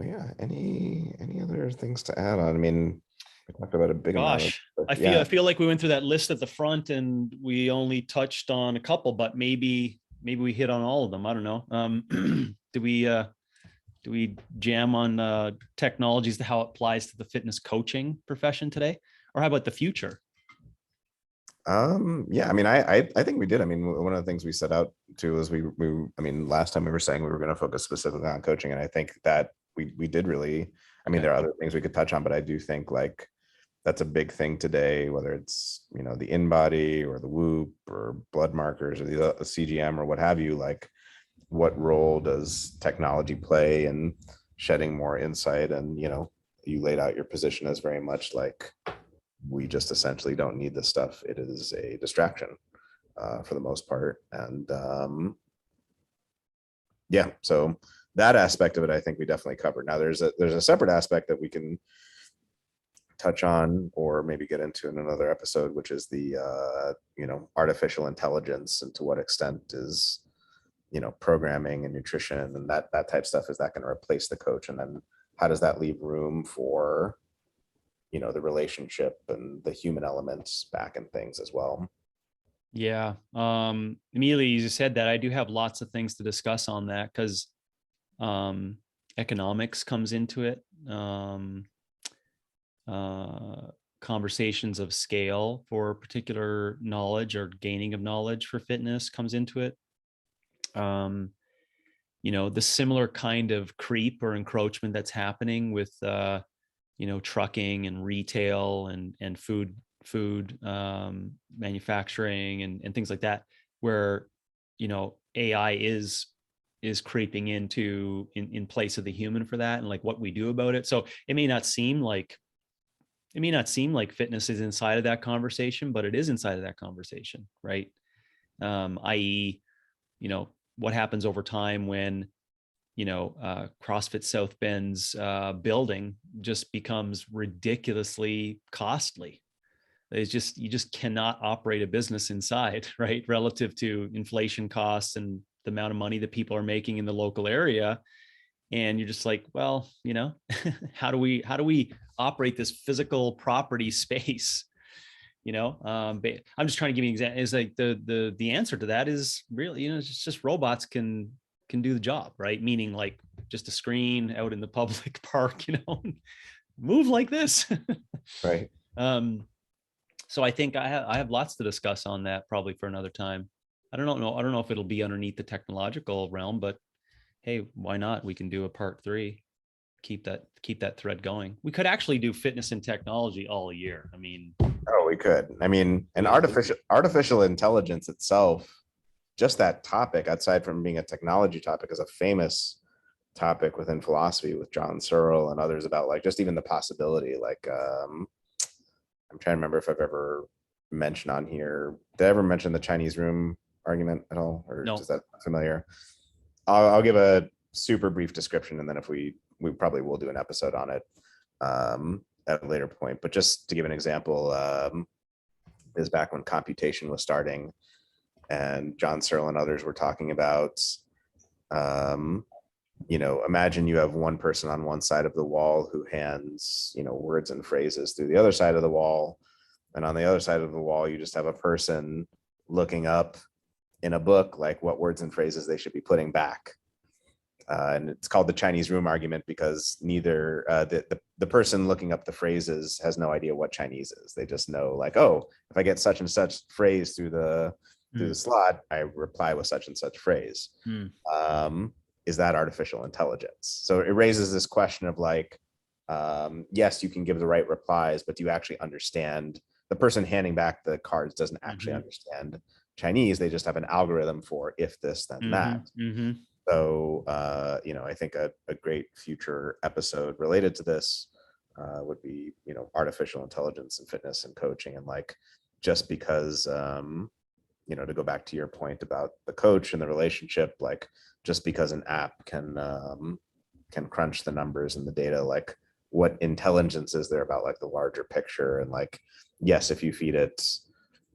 yeah, any other things to add on? I mean, we talked about a big amount of, I feel like we went through that list at the front and we only touched on a couple, but maybe we hit on all of them. I don't know. Do we jam on technologies to how it applies to the fitness coaching profession today? Or how about the future? Yeah, I mean, I think we did. I mean, one of the things we set out to is I mean, last time we were saying we were going to focus specifically on coaching, and I think that we did really. I mean, there are other things we could touch on, but I do think that's a big thing today, whether it's, the InBody or the Whoop or blood markers or the CGM or what have you. What role does technology play in shedding more insight? And, you laid out your position as very much like, we just essentially don't need this stuff. It is a distraction for the most part. And yeah, so that aspect of it, I think we definitely covered. Now there's a separate aspect that we can touch on or maybe get into in another episode, which is the artificial intelligence, and to what extent is programming and nutrition and that type stuff, is that going to replace the coach? And then how does that leave room for the relationship and the human elements back in things as well? Yeah. Immediately you just said that, I do have lots of things to discuss on that, because economics comes into it. Conversations of scale for particular knowledge or gaining of knowledge for fitness comes into it. The similar kind of creep or encroachment that's happening with trucking and retail and food manufacturing and things like that, where AI is creeping into in place of the human for that, and what we do about it. So it may not seem like fitness is inside of that conversation, but it is inside of that conversation, right? I.e., what happens over time when CrossFit South Bend's building just becomes ridiculously costly. It's just, you just cannot operate a business inside, right? Relative to inflation costs and the amount of money that people are making in the local area. And you're just like, well, how do we operate this physical property space I'm just trying to give you an example. Is like the answer to that is really, it's just robots can do the job, right? Meaning like just a screen out in the public park, move like this. Right. So I think I have lots to discuss on that probably for another time. I don't know if it'll be underneath the technological realm, but hey, why not? We can do a part 3. Keep that thread going. We could actually do fitness and technology all year. I mean, Oh, we could. I mean, and artificial intelligence itself, just that topic, aside from being a technology topic, is a famous topic within philosophy with John Searle and others about like just even the possibility. Like, I'm trying to remember if I've ever mentioned on here. Did I ever mention the Chinese room argument at all, or no. is that familiar? I'll give a super brief description, and then if we probably will do an episode on it at a later point. But just to give an example, is back when computation was starting, and John Searle and others were talking about, imagine you have one person on one side of the wall who hands, words and phrases through the other side of the wall, and on the other side of the wall, you just have a person looking up in a book like what words and phrases they should be putting back. And it's called the Chinese room argument because neither the person looking up the phrases has no idea what Chinese is. They just know like, oh, if I get such and such phrase through the slot, I reply with such and such phrase. Is that artificial intelligence? So it raises this question of like, yes, you can give the right replies, but do you actually understand? The person handing back the cards doesn't actually understand Chinese. They just have an algorithm for if this, then that. So, I think a great future episode related to this would be, artificial intelligence and fitness and coaching. And like, just because, to go back to your point about the coach and the relationship, like just because an app can crunch the numbers and the data, like what intelligence is there about like the larger picture? And like, yes, if you feed it,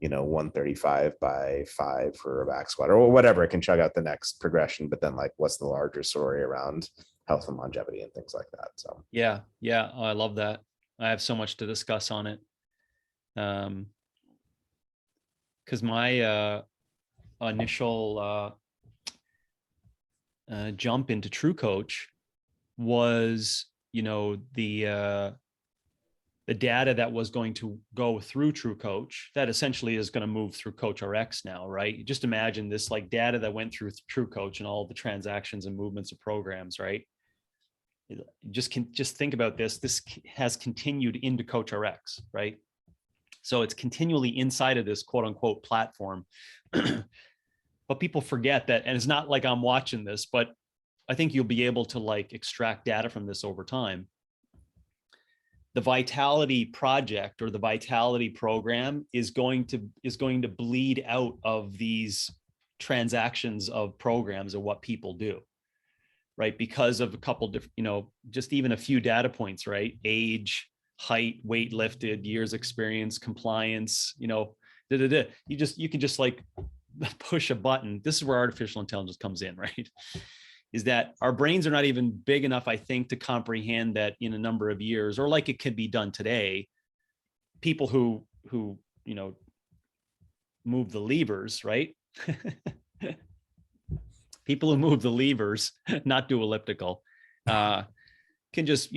135 by 5 for a back squat or whatever, it can chug out the next progression. But then like, what's the larger story around health and longevity and things like that? So yeah. Oh, I love that. I have so much to discuss on it. Because my initial jump into True Coach was, the data that was going to go through True Coach that essentially is going to move through Coach RX now, right? Just imagine this like data that went through True Coach and all the transactions and movements of programs, right? Just think about this. This has continued into Coach RX, right? So it's continually inside of this quote unquote platform. But people forget that, and it's not like I'm watching this, but I think you'll be able to like extract data from this over time. The Vitality project or the Vitality program is going to bleed out of these transactions of programs of what people do, right? Because of a couple different, just even a few data points, right? Age, height, weight lifted, years experience, compliance, you can just like push a button. This is where artificial intelligence comes in, right? Is that our brains are not even big enough, I think, to comprehend that in a number of years, or like it could be done today. People who move the levers, right? People who move the levers, not do elliptical, can just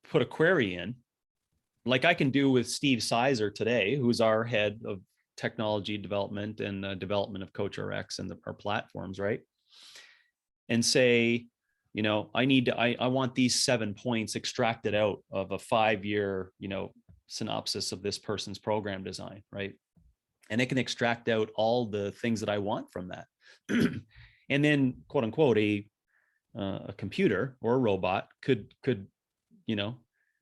put a query in, like I can do with Steve Sizer today, who's our head of technology development and development of Coach RX and our platforms, right? And say, I want these 7 points extracted out of a 5-year, synopsis of this person's program design, right? And it can extract out all the things that I want from that. And then, quote unquote, a computer or a robot could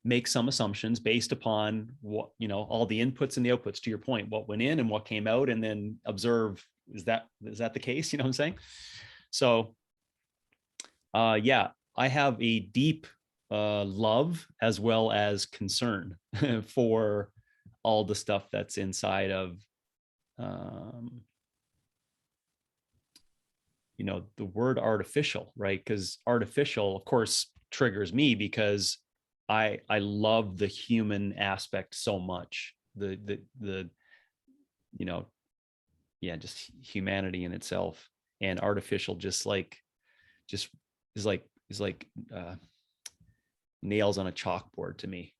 make some assumptions based upon what, all the inputs and the outputs, to your point, what went in and what came out, and then observe, is that the case? You know what I'm saying? So yeah, I have a deep love as well as concern for all the stuff that's inside of, the word artificial, right? Because artificial, of course, triggers me because I love the human aspect so much. the you know, yeah, just humanity in itself. And artificial just is like nails on a chalkboard to me,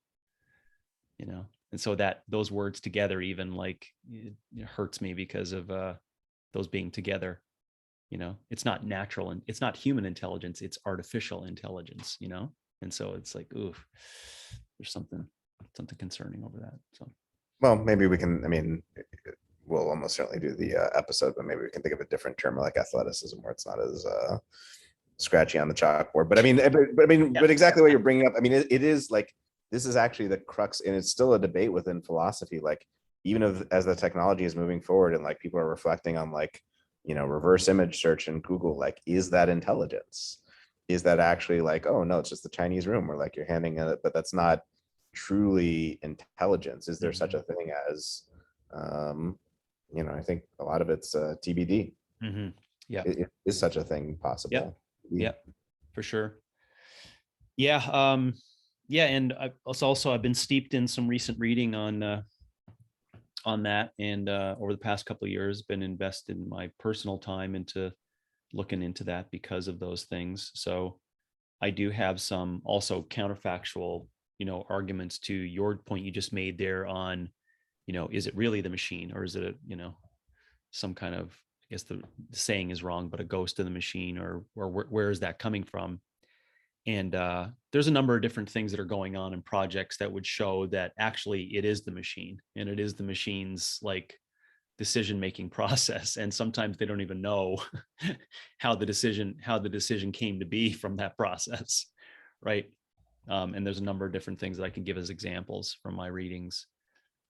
you know. And so that those words together even like it hurts me because of those being together, you know. It's not natural and it's not human intelligence, it's artificial intelligence, you know. And so it's like, ooh, there's something concerning over that. So Well, maybe we can, I mean, we'll almost certainly do the episode, but maybe we can think of a different term like athleticism where it's not as scratchy on the chalkboard. But I mean, but exactly what you're bringing up. I mean, it is like, this is actually the crux, and it's still a debate within philosophy. Like, even as the technology is moving forward and like people are reflecting on like, you know, reverse image search in Google, like, is that intelligence? Is that actually like, oh no, it's just the Chinese room where like you're handing it, but that's not truly intelligence. Is there such a thing as, you know, I think a lot of it's TBD. Yeah. Is such a thing possible? Yeah, for sure. Yeah. Yeah. And I've been steeped in some recent reading on that. And over the past couple of years, been invested in my personal time into looking into that because of those things. So I do have some also counterfactual, you know, arguments to your point you just made there on, you know, is it really the machine or is it a, you know, some kind of, I guess the saying is wrong, but a ghost of the machine, or where is that coming from? And there's a number of different things that are going on in projects that would show that actually it is the machine and it is the machine's like decision making process, and sometimes they don't even know how the decision came to be from that process, right? And there's a number of different things that I can give as examples from my readings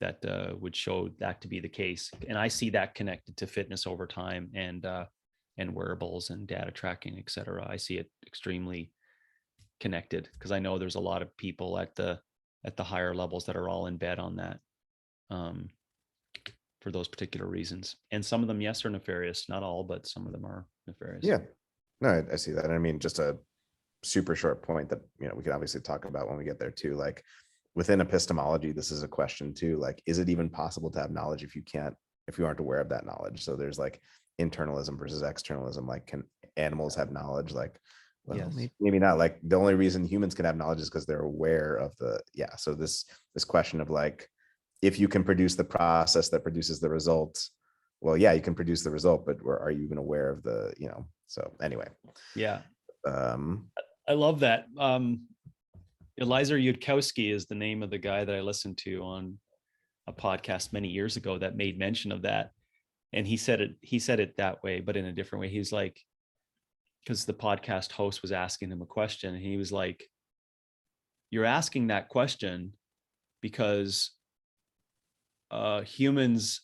that would show that to be the case. And I see that connected to fitness over time and wearables and data tracking, et cetera. I see it extremely connected because I know there's a lot of people at the higher levels that are all in bed on that for those particular reasons. And some of them, yes, are nefarious. Not all, but some of them are nefarious. Yeah, no, I see that. I mean, just a super short point that, you know, we can obviously talk about when we get there too. Like, within epistemology, this is a question too. Like, is it even possible to have knowledge if you aren't aware of that knowledge? So there's like internalism versus externalism. Like, can animals have knowledge? Like, well, Yes. maybe not. Like, the only reason humans can have knowledge is because they're aware of so this question of like, if you can produce the process that produces the result, well, yeah, you can produce the result, but are you even aware of the, you know? So anyway. Yeah. um I love that. Eliezer Yudkowsky is the name of the guy that I listened to on a podcast many years ago that made mention of that. And he said it that way, but in a different way. He's like, because the podcast host was asking him a question, and he was like, you're asking that question because humans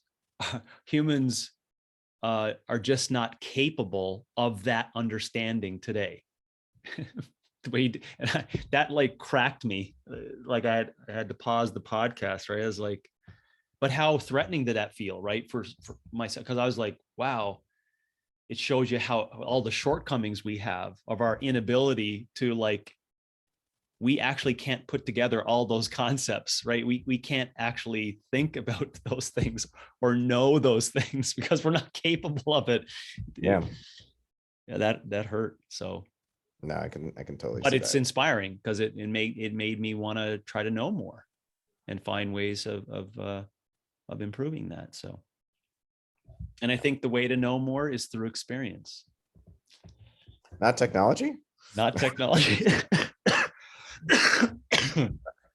are just not capable of that understanding today. The way that like cracked me. Like I had to pause the podcast, right? I was like, but how threatening did that feel, right? For myself, because I was like, wow, it shows you how all the shortcomings we have of our inability to like, we actually can't put together all those concepts, right? We can't actually think about those things or know those things because we're not capable of it. yeah That hurt. So no, I can totally but see it's that. inspiring because it made me want to try to know more and find ways of improving that. So, and I think the way to know more is through experience, Not technology. not technology.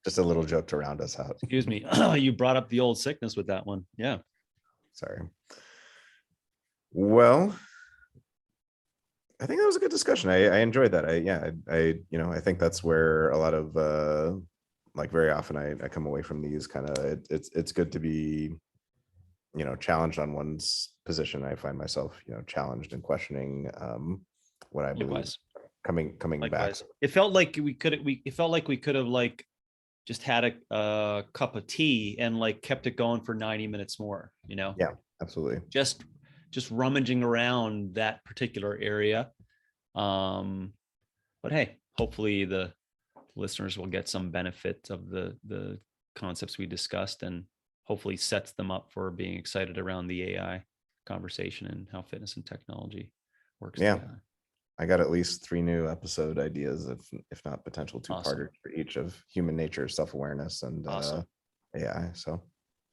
Just a little joke to round us out. Excuse me. You brought up the old sickness with that one. Yeah. Sorry. Well, I think that was a good discussion. I enjoyed that. You know, I think that's where a lot of like very often I come away from these kind of, it's good to be, you know, challenged on one's position. I find myself, you know, challenged and questioning what I believe. Likewise. Coming back. Likewise. It felt like we could have like just had a cup of tea and like kept it going for 90 minutes more, you know? Yeah, absolutely. Just rummaging around that particular area. But hey, hopefully the listeners will get some benefit of the concepts we discussed, and hopefully sets them up for being excited around the AI conversation and how fitness and technology works Yeah. together. I got at least 3 new episode ideas, if not potential Awesome. two-parters for each of human nature, self-awareness, and Awesome. AI. So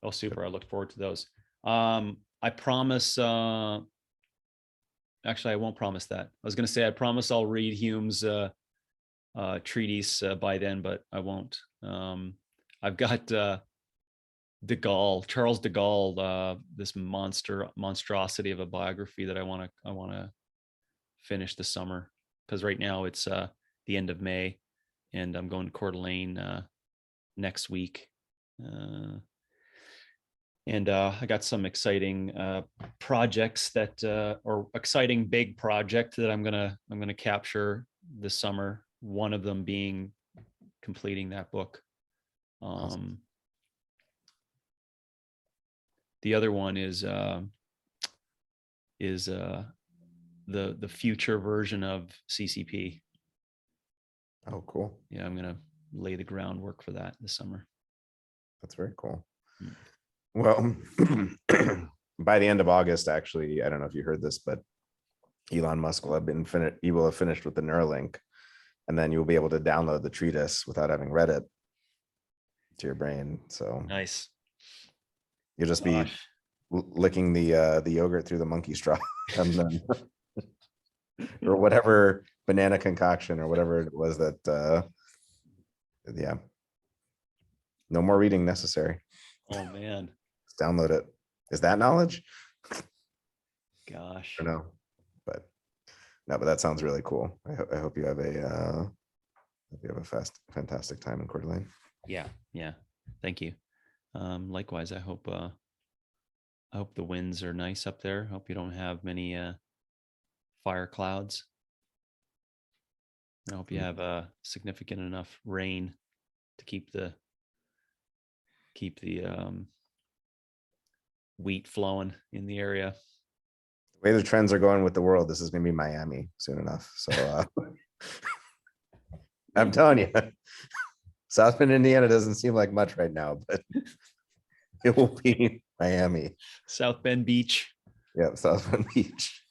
Oh, super. I look forward to those. I promise, actually, I won't promise that. I was going to say, I promise I'll read Hume's treatise by then, but I won't. I've got Charles de Gaulle, this monstrosity of a biography that I want to finish this summer, because right now it's the end of May, and I'm going to Coeur d'Alene next week. And I got some exciting projects or exciting big project that I'm gonna capture this summer. One of them being completing that book. Awesome. The other one is the future version of CCP. Oh, cool. Yeah, I'm gonna lay the groundwork for that this summer. That's very cool. Mm. Well, by the end of August, actually, I don't know if you heard this, but Elon Musk will have been finished. He will have finished with the Neuralink, and then you'll be able to download the treatise without having read it to your brain. So Nice. you'll just be licking the yogurt through the monkey straw, and then or whatever banana concoction or whatever it was that. Yeah. No more reading necessary. Oh man. Just download it. Is that knowledge? Gosh. I don't know, but no, but that sounds really cool. I hope you have a fantastic time in Coeur d'Alene. Yeah. Thank you. Likewise, I hope the winds are nice up there. Hope you don't have many fire clouds. I hope you have significant enough rain to keep the wheat flowing in the area. The way the trends are going with the world, this is going to be Miami soon enough. So I'm telling you, South Bend, Indiana doesn't seem like much right now, but it will be Miami. South Bend Beach. Yeah, South Bend Beach.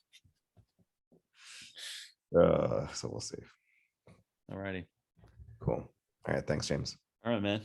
So we'll see. All righty. Cool. All right. Thanks, James. All right, man.